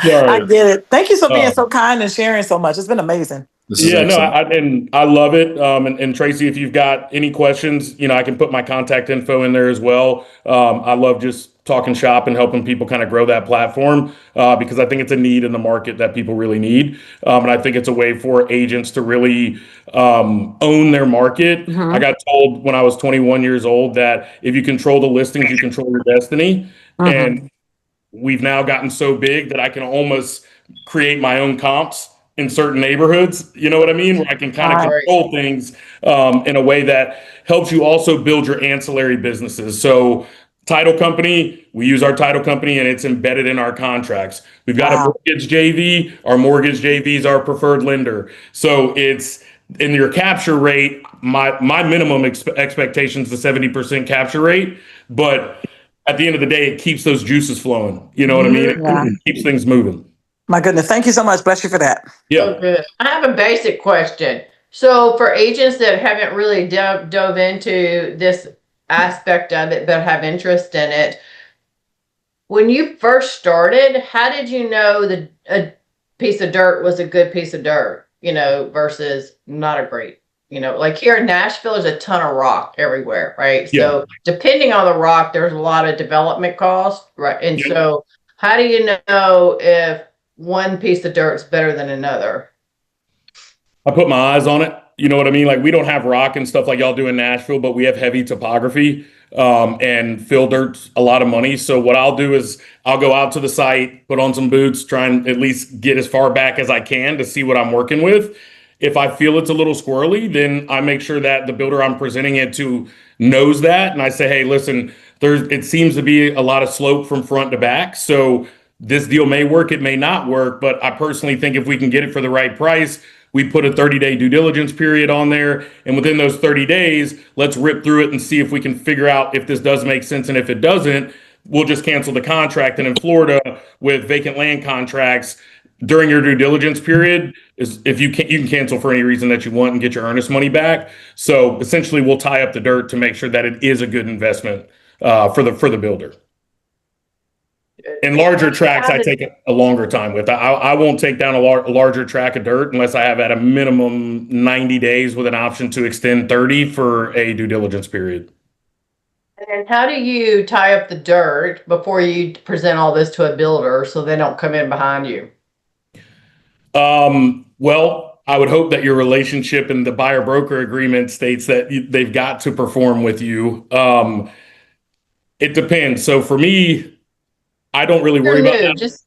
[SPEAKER 2] sorry.
[SPEAKER 4] get it. Thank you for being
[SPEAKER 2] Um,
[SPEAKER 4] so kind and sharing so much. It's been amazing.
[SPEAKER 1] This is
[SPEAKER 2] Yeah, no,
[SPEAKER 1] excellent.
[SPEAKER 2] and I love it. And Tracy, if you've got any questions, I can put my contact info in there as well. I love just talking shop and helping people kind of grow that platform because I think it's a need in the market that people really need. And I think it's a way for agents to really own their market. I got told when I was 21 years old that if you control the listings, you control your destiny. And we've now gotten so big that I can almost create my own comps in certain neighborhoods. You know what I mean? Where I can kind of
[SPEAKER 4] Right.
[SPEAKER 2] control things in a way that helps you also build your ancillary businesses. So, title company, we use our title company and it's embedded in our contracts. We've got a
[SPEAKER 4] Wow.
[SPEAKER 2] mortgage JV. Our mortgage JV is our preferred lender. So it's in your capture rate. My minimum expectation is the 70% capture rate, but at the end of the day, it keeps those juices flowing. You know what I mean?
[SPEAKER 4] Yeah.
[SPEAKER 2] It keeps things moving.
[SPEAKER 4] My goodness. Thank you so much. Bless you for that.
[SPEAKER 2] Yeah.
[SPEAKER 3] So good. I have a basic question. So for agents that haven't really dove into this aspect of it, but have interest in it, when you first started, how did you know that a piece of dirt was a good piece of dirt, versus not a great, like here in Nashville, there's a ton of rock everywhere, right?
[SPEAKER 2] Yeah.
[SPEAKER 3] So depending on the rock, there's a lot of development costs, right? And
[SPEAKER 2] Yeah.
[SPEAKER 3] so how do you know if one piece of dirt's better than another?
[SPEAKER 2] I put my eyes on it. You know what I mean? Like we don't have rock and stuff like y'all do in Nashville, but we have heavy topography and fill dirt's a lot of money. So what I'll do is I'll go out to the site, put on some boots, try and at least get as far back as I can to see what I'm working with. If I feel it's a little squirrely, then I make sure that the builder I'm presenting it to knows that. And I say, hey, listen, it seems to be a lot of slope from front to back. So this deal may work, it may not work, but I personally think if we can get it for the right price, we put a 30-day due diligence period on there. And within those 30 days, let's rip through it and see if we can figure out if this does make sense. And if it doesn't, we'll just cancel the contract. And in Florida, with vacant land contracts, during your due diligence period, is if you can cancel for any reason that you want and get your earnest money back. So essentially, we'll tie up the dirt to make sure that it is a good investment for the builder. In larger tracks, I take a longer time with. I won't take down a larger track of dirt unless I have at a minimum 90 days with an option to extend 30 for a due diligence period.
[SPEAKER 3] And how do you tie up the dirt before you present all this to a builder so they don't come in behind you?
[SPEAKER 2] Well, I would hope that your relationship and the buyer broker agreement states that they've got to perform with you. It depends. So for me, I don't really worry about that.
[SPEAKER 3] Just,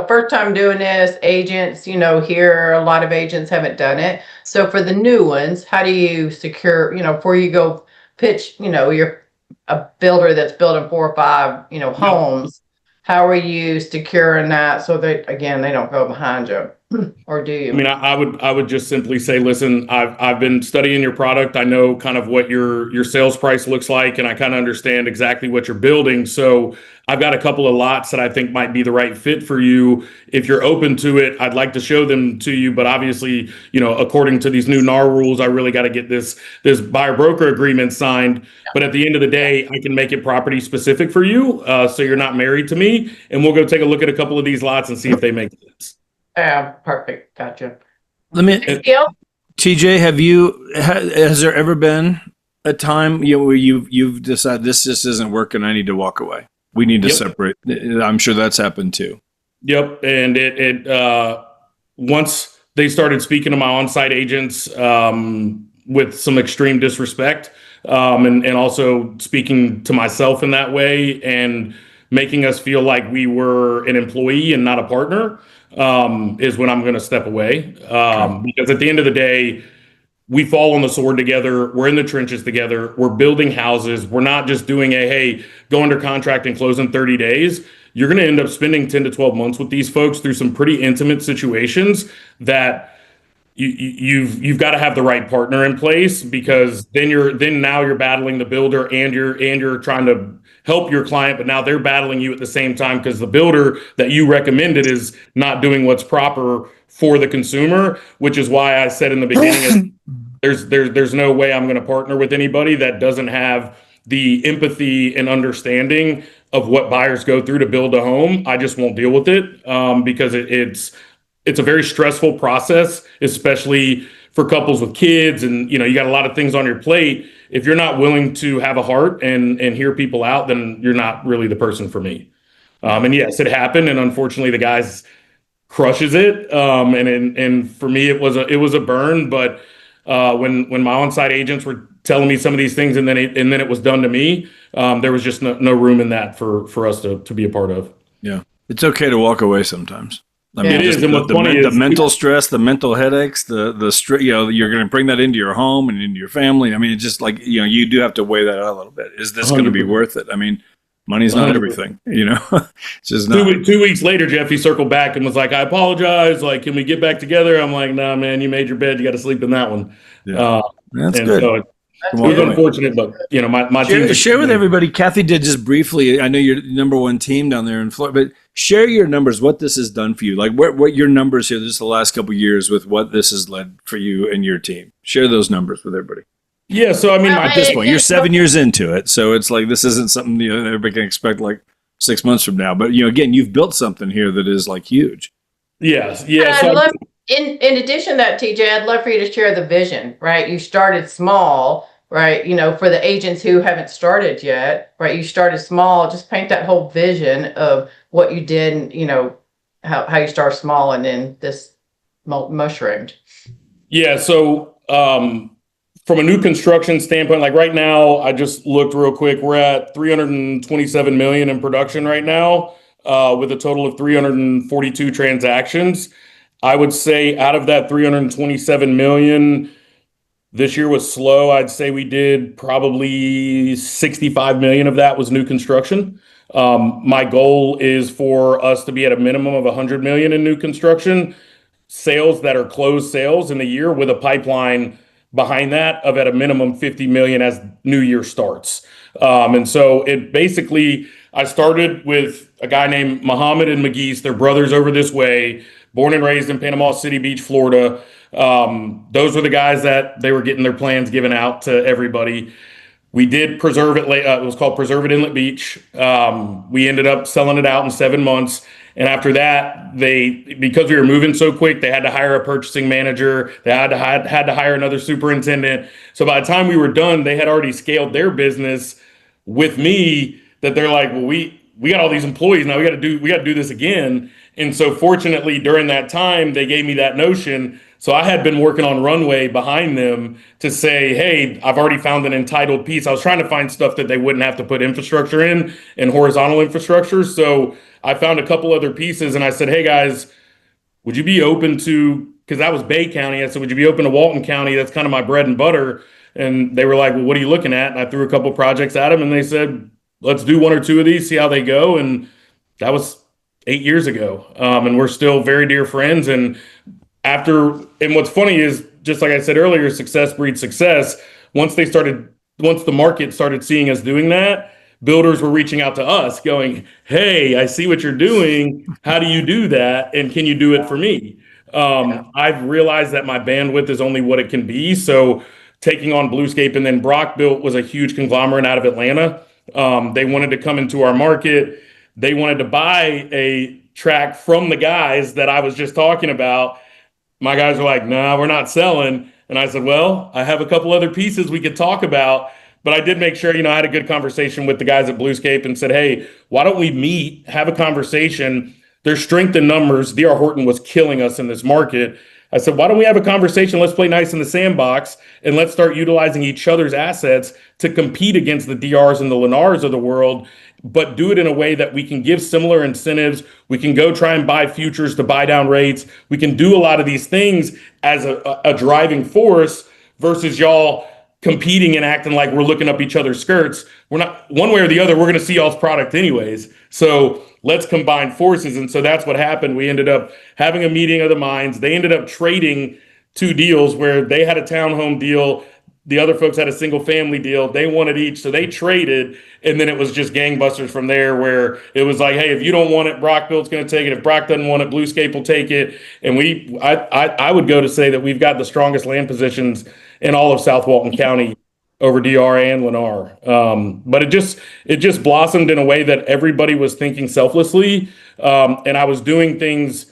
[SPEAKER 3] first time doing this, agents, here, a lot of agents haven't done it. So for the new ones, how do you secure, before you go pitch, you're a builder that's building 4 or 5, homes, how are you securing that so that, again, they don't go behind you? Or do you?
[SPEAKER 2] I mean, I would just simply say, listen, I've been studying your product. I know kind of what your sales price looks like, and I kind of understand exactly what you're building. So I've got a couple of lots that I think might be the right fit for you. If you're open to it, I'd like to show them to you. But obviously, according to these new NAR rules, I really got to get this buyer broker agreement signed. But at the end of the day, I can make it property specific for you, so you're not married to me. And we'll go take a look at a couple of these lots and see if they make sense.
[SPEAKER 3] Yeah, perfect. Gotcha.
[SPEAKER 1] Let me,
[SPEAKER 3] Gil?
[SPEAKER 1] TJ, has there ever been a time where you've decided this just isn't working, I need to walk away? We need to separate. I'm sure that's happened too.
[SPEAKER 2] Yep. And it once they started speaking to my on-site agents with some extreme disrespect, and also speaking to myself in that way, and making us feel like we were an employee and not a partner, is when I'm going to step away. Because at the end of the day, we fall on the sword together. We're in the trenches together. We're building houses. We're not just doing hey, go under contract and close in 30 days. You're going to end up spending 10 to 12 months with these folks through some pretty intimate situations that you've got to have the right partner in place, because now you're battling the builder and you're trying to help your client, but now they're battling you at the same time because the builder that you recommended is not doing what's proper for the consumer, which is why I said in the beginning, there's no way I'm going to partner with anybody that doesn't have the empathy and understanding of what buyers go through to build a home. I just won't deal with it, because it's a very stressful process, especially for couples with kids, and you got a lot of things on your plate. If you're not willing to have a heart and hear people out, then you're not really the person for me. And yes, it happened, and unfortunately, the guys crushes it. And for me, it was a burn. But when my on-site agents were telling me some of these things, and then it was done to me, there was just no room in that for us to be a part of.
[SPEAKER 1] Yeah, it's okay to walk away sometimes. I mean,
[SPEAKER 2] it is, and what's funny is
[SPEAKER 1] the mental stress, the mental headaches, the stress. You're going to bring that into your home and into your family. I mean, it's just like you do have to weigh that out a little bit. Is this going to be worth it? I mean, money's not everything. It's just not.
[SPEAKER 2] 2 weeks later, Jeff, he circled back and was like, "I apologize. Like, can we get back together?" I'm like, "Nah, man, you made your bed. You got to sleep in that one."
[SPEAKER 1] Yeah. That's
[SPEAKER 2] and
[SPEAKER 1] good.
[SPEAKER 2] So it was unfortunate, but my team.
[SPEAKER 1] Share with everybody. Kathy did just briefly. I know you're the number one team down there in Florida, but share your numbers. What this has done for you, like what your numbers here just the last couple of years with what this has led for you and your team. Share those numbers with everybody.
[SPEAKER 2] Yeah. So I mean,
[SPEAKER 1] at this point, you're 7 years into it, so it's like this isn't something everybody can expect like 6 months from now. But again, you've built something here that is like huge.
[SPEAKER 2] Yes. Yeah.
[SPEAKER 3] I'd love, in addition to that, TJ, I'd love for you to share the vision. Right, you started small. Right, for the agents who haven't started yet, right, you started small. Just paint that whole vision of what you did, and how you start small and then this mushroomed.
[SPEAKER 2] Yeah. So from a new construction standpoint, like right now, I just looked real quick. We're at 327 million in production right now, with a total of 342 transactions. I would say out of that 327 million. This year was slow. I'd say we did probably 65 million of that was new construction. My goal is for us to be at a minimum of 100 million in new construction sales that are closed sales in a year, with a pipeline behind that of at a minimum 50 million as new year starts. And so it basically, I started with a guy named Muhammad and McGee's. They're brothers over this way, born and raised in Panama City Beach, Florida. Those were the guys that they were getting their plans given out to everybody. We did Preserve It. It was called Preserve It Inlet Beach. We ended up selling it out in 7 months. And after that, because we were moving so quick, they had to hire a purchasing manager. They had to hire another superintendent. So by the time we were done, they had already scaled their business with me. That they're like, well, we got all these employees now. We got to do this again. And so fortunately, during that time, they gave me that notion. So I had been working on runway behind them to say, hey, I've already found an entitled piece. I was trying to find stuff that they wouldn't have to put infrastructure in and horizontal infrastructure. So I found a couple other pieces and I said, hey guys, would you be open to, because that was Bay County. I said, would you be open to Walton County? That's kind of my bread and butter. And they were like, well, what are you looking at? And I threw a couple projects at them and they said, let's do 1 or 2 of these, see how they go. And that was 8 years ago. And we're still very dear friends. And what's funny is, just like I said earlier, success breeds success. Once the market started seeing us doing that, builders were reaching out to us going, hey, I see what you're doing. How do you do that? And can you do it for me? I've realized that my bandwidth is only what it can be. So taking on Bluescape, and then Brock Built was a huge conglomerate out of Atlanta. They wanted to come into our market. They wanted to buy a track from the guys that I was just talking about. My guys were like, nah, we're not selling. And I said, well, I have a couple other pieces we could talk about. But I did make sure, I had a good conversation with the guys at Bluescape and said, hey, why don't we meet, have a conversation? There's strength in numbers. D.R. Horton was killing us in this market. I said, why don't we have a conversation? Let's play nice in the sandbox and let's start utilizing each other's assets to compete against the DRs and the Lennars of the world, but do it in a way that we can give similar incentives. We can go try and buy futures to buy down rates. We can do a lot of these things as a driving force versus y'all competing and acting like we're looking up each other's skirts. We're not, one way or the other, we're going to see y'all's product anyways. So let's combine forces. And so that's what happened. We ended up having a meeting of the minds. They ended up trading 2 deals where they had a townhome deal. The other folks had a single family deal. They wanted each. So they traded. And then it was just gangbusters from there, where it was like, hey, if you don't want it, Brockville's going to take it. If Brock doesn't want it, Bluescape will take it. And I would go to say that we've got the strongest land positions in all of South Walton County over DR and Lennar. But it just blossomed in a way that everybody was thinking selflessly. And I was doing things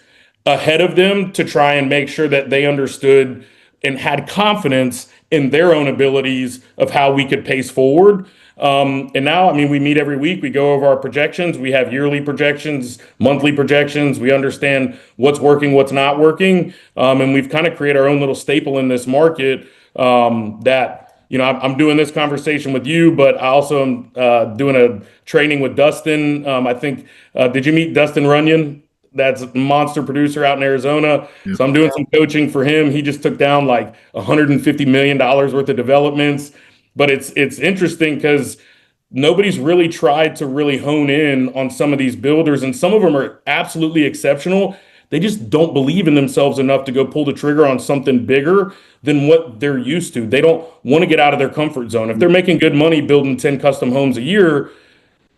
[SPEAKER 2] ahead of them to try and make sure that they understood and had confidence in their own abilities of how we could pace forward. And now, I mean, we meet every week. We go over our projections. We have yearly projections, monthly projections. We understand what's working, what's not working. And we've kind of created our own little staple in this market that, you know, I'm doing this conversation with you, but I also am doing a training with Dustin. I think, did you meet Dustin Runyon? That's a monster producer out in Arizona. Yep. So I'm doing some coaching for him. He just took down like $150 million worth of developments. But it's interesting because nobody's really tried to really hone in on some of these builders, and some of them are absolutely exceptional. They just don't believe in themselves enough to go pull the trigger on something bigger than what they're used to. They don't want to get out of their comfort zone. If they're making good money building 10 custom homes a year,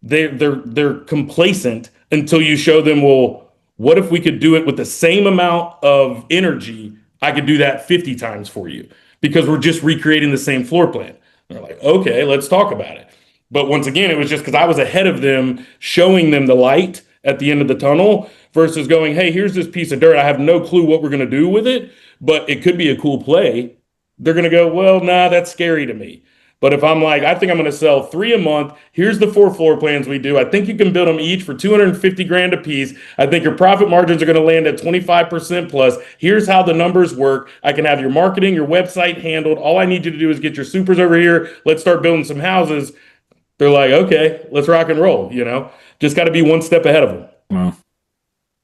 [SPEAKER 2] they're complacent until you show them, well, what if we could do it with the same amount of energy? I could do that 50 times for you because we're just recreating the same floor plan. They're like, okay, let's talk about it. But once again, it was just because I was ahead of them, showing them the light at the end of the tunnel versus going, hey, here's this piece of dirt. I have no clue what we're going to do with it, but it could be a cool play. They're going to go, well, nah, that's scary to me. But if I'm like, I think I'm going to sell 3 a month. Here's the 4 floor plans we do. I think you can build them each for 250 grand a piece. I think your profit margins are going to land at 25% plus. Here's how the numbers work. I can have your marketing, your website handled. All I need you to do is get your supers over here. Let's start building some houses. They're like, okay, let's rock and roll. You know, just got to be one step ahead of them.
[SPEAKER 1] Wow.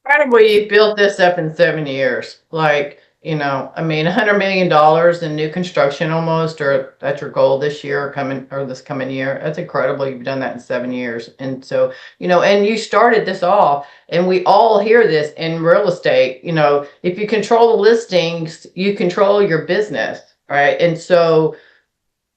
[SPEAKER 3] Incredibly, you built this up in 7 years. Like, you know, I mean, $100 million in new construction almost, or that's your goal this year or this coming year. That's incredible. You've done that in 7 years. And so, you know, and you started this off, and we all hear this in real estate. You know, if you control the listings, you control your business, right? And so,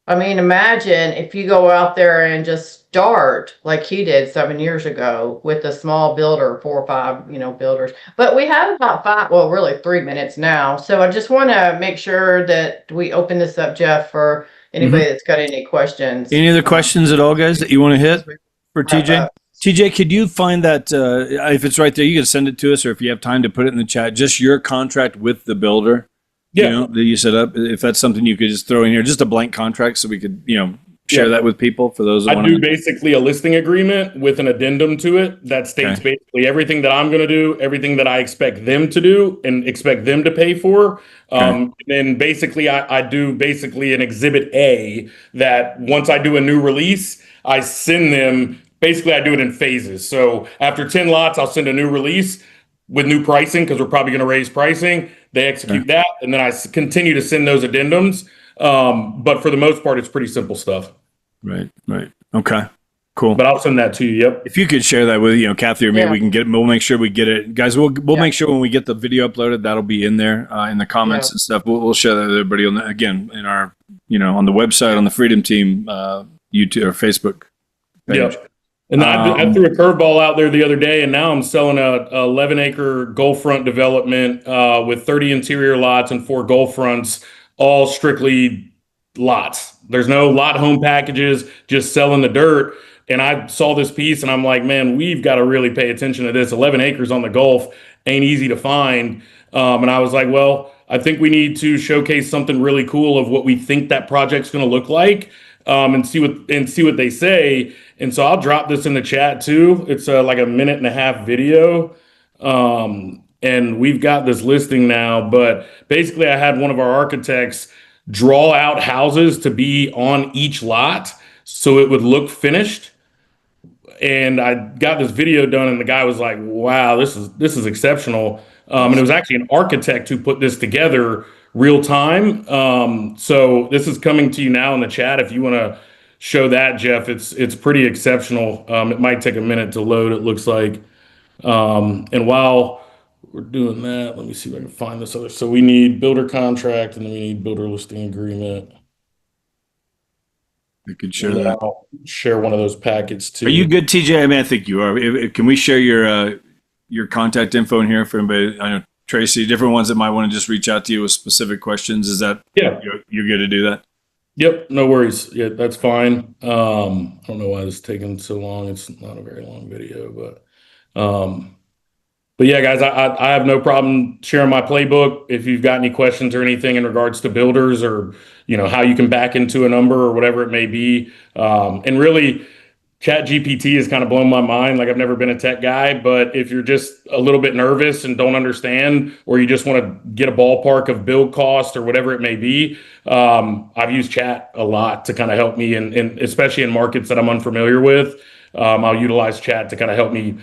[SPEAKER 3] I mean, imagine if you go out there and just start like he did 7 years ago with a small builder, 4 or 5, you know, builders. But we have about 5, well, really 3 minutes now. So I just want to make sure that we open this up, Jeff, for anybody that's got any questions.
[SPEAKER 1] Any other questions at all, guys, that you want to hit for TJ? TJ, could you find that, if it's right there, you can send it to us, or if you have time to put it in the chat, just your contract with the builder.
[SPEAKER 2] Yeah.
[SPEAKER 1] You know, that you set up, if that's something you could just throw in here, just a blank contract so we could, you know, share that with people for those that
[SPEAKER 2] I do basically a listing agreement with an addendum to it that states basically everything that I'm going to do, everything that I expect them to do and expect them to pay for. And then basically I do basically an exhibit A that once I do a new release, I send them, basically I do it in phases. So after 10 lots, I'll send a new release with new pricing because we're probably going to raise pricing. They execute that, and then I continue to send those addendums. But for the most part, it's pretty simple stuff.
[SPEAKER 1] Right. Okay, cool.
[SPEAKER 2] But I'll send that to you. Yep.
[SPEAKER 1] If you could share that with, you know, Kathy or me, we can get it. We'll make sure we get it, guys. We'll make sure when we get the video uploaded, that'll be in there in the comments and stuff. We'll share that with everybody again in our, you know, on the website, on the Freedom Team YouTube or Facebook page.
[SPEAKER 2] Yep. And I threw a curveball out there the other day, and now I'm selling a 11-acre Gulf front development with 30 interior lots and 4 Gulf fronts, all strictly lots. There's no lot home packages, just selling the dirt. And I saw this piece, and I'm like, man, we've got to really pay attention to this. 11 acres on the Gulf ain't easy to find. And I was like, well, I think we need to showcase something really cool of what we think that project's going to look like. And see what they say. And so I'll drop this in the chat too. It's like a 1.5-minute video. and we've got this listing now. But basically, I had one of our architects draw out houses to be on each lot so it would look finished. And I got this video done, and the guy was like, "Wow, this is exceptional." And it was actually an architect who put this together real time. So this is coming to you now in the chat. If you want to show that, Jeff, it's pretty exceptional. It might take a minute to load. It looks like. And while we're doing that, let me see if I can find this other. So we need builder contract, and then we need builder listing agreement.
[SPEAKER 1] I could share that.
[SPEAKER 2] I'll share one of those packets too.
[SPEAKER 1] Are you good, TJ? I mean, I think you are. Can we share your contact info in here for anybody? I know Tracy, different ones that might want to just reach out to you with specific questions. Is that you're good to do that?
[SPEAKER 2] Yep, no worries. Yeah, that's fine. I don't know why this is taking so long. It's not a very long video, but yeah, guys, I have no problem sharing my playbook. If you've got any questions or anything in regards to builders, or how you can back into a number or whatever it may be, and really, Chat GPT has kind of blown my mind. Like, I've never been a tech guy, but if you're just a little bit nervous and don't understand, or you just want to get a ballpark of build cost or whatever it may be, I've used chat a lot to kind of help me, and especially in markets that I'm unfamiliar with. I'll utilize chat to kind of help me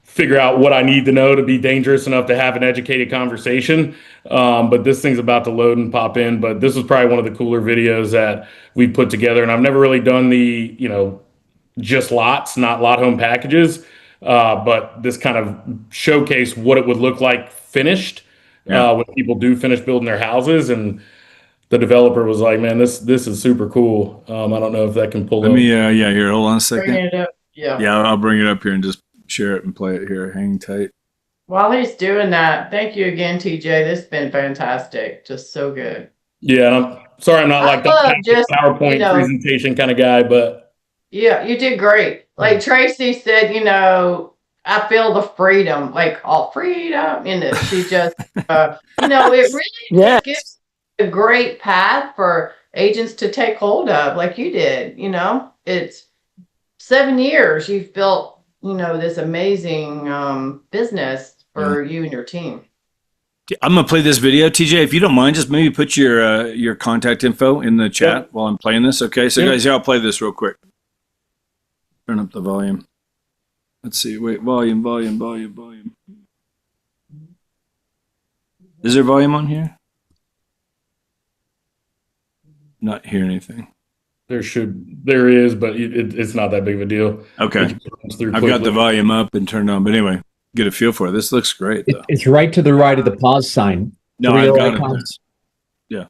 [SPEAKER 2] figure out what I need to know to be dangerous enough to have an educated conversation. But this thing's about to load and pop in. But this is probably one of the cooler videos that we put together. And I've never really done the, just lots, not lot home packages. But this kind of showcased what it would look like finished when people do finish building their houses. And the developer was like, "Man, this is super cool." I don't know if that can pull up.
[SPEAKER 1] Let me, here, hold on a second.
[SPEAKER 3] Bring it up. Yeah.
[SPEAKER 1] Yeah, I'll bring it up here and just share it and play it here. Hang tight.
[SPEAKER 3] While he's doing that, thank you again, TJ. This has been fantastic. Just so good.
[SPEAKER 2] Yeah, and I'm sorry I'm not like the PowerPoint presentation kind of guy, but
[SPEAKER 3] yeah, you did great. Like Tracy said, I feel the freedom, like all freedom in this. She just, it really gives a great path for agents to take hold of, like you did. It's 7 years you've built, this amazing business for you and your team.
[SPEAKER 1] I'm gonna play this video, TJ. If you don't mind, just maybe put your contact info in the chat while I'm playing this. Okay, so guys, here, I'll play this real quick. Turn up the volume. Let's see. Wait, volume. Is there volume on here? Not hear anything.
[SPEAKER 2] there is, but it's not that big of a deal.
[SPEAKER 1] Okay. I've got the volume up and turned on, but anyway, get a feel for it. This looks great, though.
[SPEAKER 5] It's right to the right of the pause sign.
[SPEAKER 1] No, I've got it. Yeah.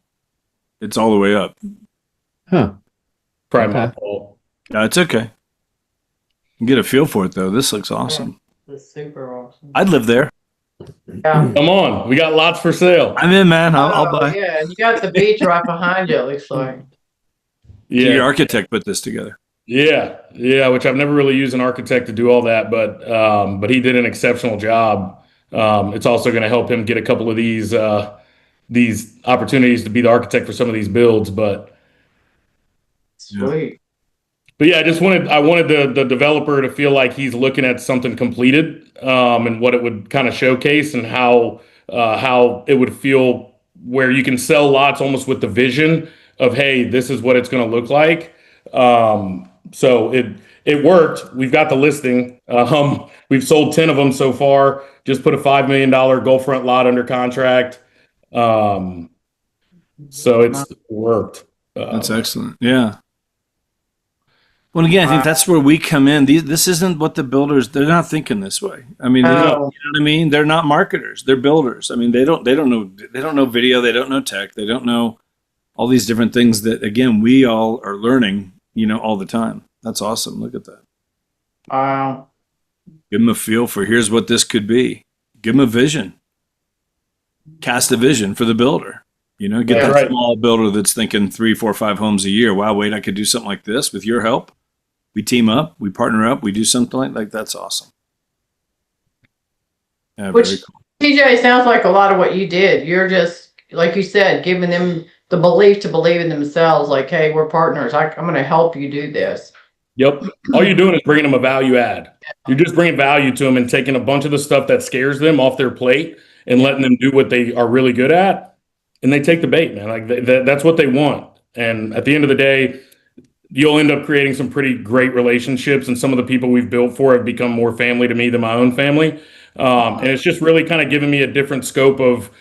[SPEAKER 1] It's all the way up.
[SPEAKER 5] Huh.
[SPEAKER 2] Probably my fault.
[SPEAKER 1] No, it's okay. Get a feel for it, though. This looks awesome.
[SPEAKER 3] It's super awesome.
[SPEAKER 1] I'd live there.
[SPEAKER 3] Yeah.
[SPEAKER 2] Come on. We got lots for sale.
[SPEAKER 1] I'm in, man. I'll buy.
[SPEAKER 3] Yeah, you got the beach right behind you, it looks like.
[SPEAKER 2] Yeah.
[SPEAKER 1] Your architect put this together.
[SPEAKER 2] Yeah, which I've never really used an architect to do all that, but he did an exceptional job. It's also going to help him get a couple of these opportunities to be the architect for some of these builds, but
[SPEAKER 3] Sweet.
[SPEAKER 2] But yeah, I wanted the developer to feel like he's looking at something completed, and what it would kind of showcase, and how it would feel, where you can sell lots almost with the vision of, hey, this is what it's going to look like. So it worked. We've got the listing. We've sold 10 of them so far. Just put a $5 million Gulfront lot under contract. So it's worked.
[SPEAKER 1] That's excellent. Yeah. Well, again, I think that's where we come in. This isn't what the builders, they're not thinking this way. I mean, you know what I mean? They're not marketers. They're builders. I mean, they don't know video. They don't know tech. They don't know all these different things that, again, we all are learning, all the time. That's awesome. Look at that.
[SPEAKER 3] Wow.
[SPEAKER 1] Give them a feel for here's what this could be. Give them a vision. Cast a vision for the builder. Get that small builder that's thinking 3, 4, 5 homes a year. Wow, wait, I could do something like this with your help. We team up, we partner up, we do something like that's awesome. Yeah,
[SPEAKER 3] Which,
[SPEAKER 1] very cool.
[SPEAKER 3] TJ, sounds like a lot of what you did. You're just, like you said, giving them the belief to believe in themselves. Like, hey, we're partners. I'm going to help you do this.
[SPEAKER 2] Yep. All you're doing is bringing them a value add. You're just bringing value to them and taking a bunch of the stuff that scares them off their plate and letting them do what they are really good at. And they take the bait, man. Like that's what they want. And at the end of the day, you'll end up creating some pretty great relationships. And some of the people we've built for have become more family to me than my own family. And it's just really kind of given me a different scope of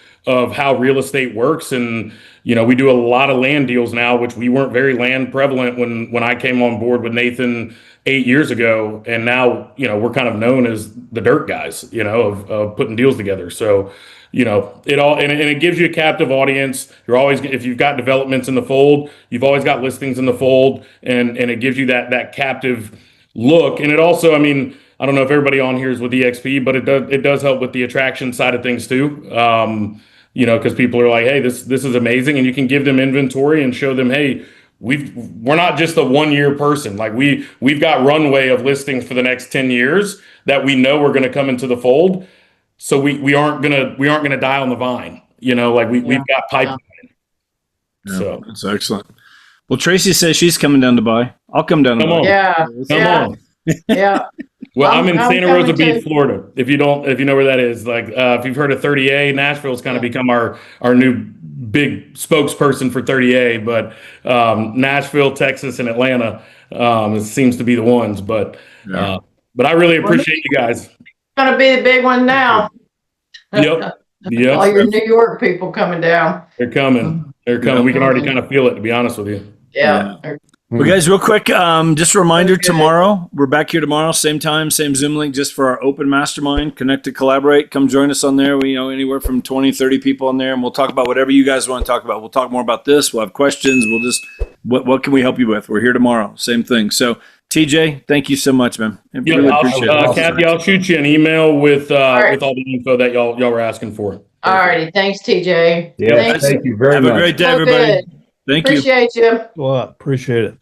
[SPEAKER 2] how real estate works. And, you know, we do a lot of land deals now, which we weren't very land prevalent when I came on board with Nathan 8 years ago. And now, you know, we're kind of known as the dirt guys, you know, of putting deals together. So, you know, it all, and it gives you a captive audience. You're always, if you've got developments in the fold, you've always got listings in the fold, and it gives you that captive look. And it also, I mean, I don't know if everybody on here is with EXP, but it does help with the attraction side of things too. You know, because people are like, hey, this is amazing, and you can give them inventory and show them, hey, we're not just a 1 year person. Like we've got runway of listings for the next 10 years that we know we're going to come into the fold. So we aren't gonna die on the vine. You know, like we've got pipeline.
[SPEAKER 1] Yeah,
[SPEAKER 2] So
[SPEAKER 1] that's excellent. Well, Tracy says she's coming down to buy. I'll come down to
[SPEAKER 2] Come
[SPEAKER 1] buy.
[SPEAKER 2] on.
[SPEAKER 3] Yeah.
[SPEAKER 2] come on.
[SPEAKER 3] Yeah.
[SPEAKER 2] Well, I'm in
[SPEAKER 3] I'm
[SPEAKER 2] Santa Rosa
[SPEAKER 3] coming
[SPEAKER 2] Beach,
[SPEAKER 3] too.
[SPEAKER 2] Florida. If you know where that is, like if you've heard of 30A, Nashville's kind of become our new big spokesperson for 30A. But Nashville, Texas, and Atlanta it seems to be the ones. But I really appreciate you guys.
[SPEAKER 3] Gonna be the big one now.
[SPEAKER 2] Yep.
[SPEAKER 3] All
[SPEAKER 2] Yep.
[SPEAKER 3] your New York people coming down.
[SPEAKER 2] They're coming. They're coming. We can already kind of feel it, to be honest with you.
[SPEAKER 3] Yeah.
[SPEAKER 1] Well, guys, real quick, just a reminder,
[SPEAKER 3] Okay.
[SPEAKER 1] tomorrow, we're back here tomorrow, same time, same Zoom link, just for our open mastermind, connect to collaborate. Come join us on there. We, you know, anywhere from 20, 30 people on there, and we'll talk about whatever you guys want to talk about. We'll talk more about this. We'll have questions. We'll just, what can we help you with? We're here tomorrow. Same thing. So TJ, thank you so much, man. I
[SPEAKER 2] Yeah,
[SPEAKER 1] really appreciate it.
[SPEAKER 2] Kathy, I'll shoot you an email with
[SPEAKER 3] right.
[SPEAKER 2] with all the info that y'all were asking for.
[SPEAKER 3] All righty. Thanks, TJ.
[SPEAKER 5] Yeah,
[SPEAKER 3] Thank
[SPEAKER 5] thank you very
[SPEAKER 1] Have
[SPEAKER 5] much.
[SPEAKER 1] a great day,
[SPEAKER 3] So
[SPEAKER 1] everybody.
[SPEAKER 3] good.
[SPEAKER 1] Thank you.
[SPEAKER 3] Appreciate you.
[SPEAKER 6] Well, appreciate it.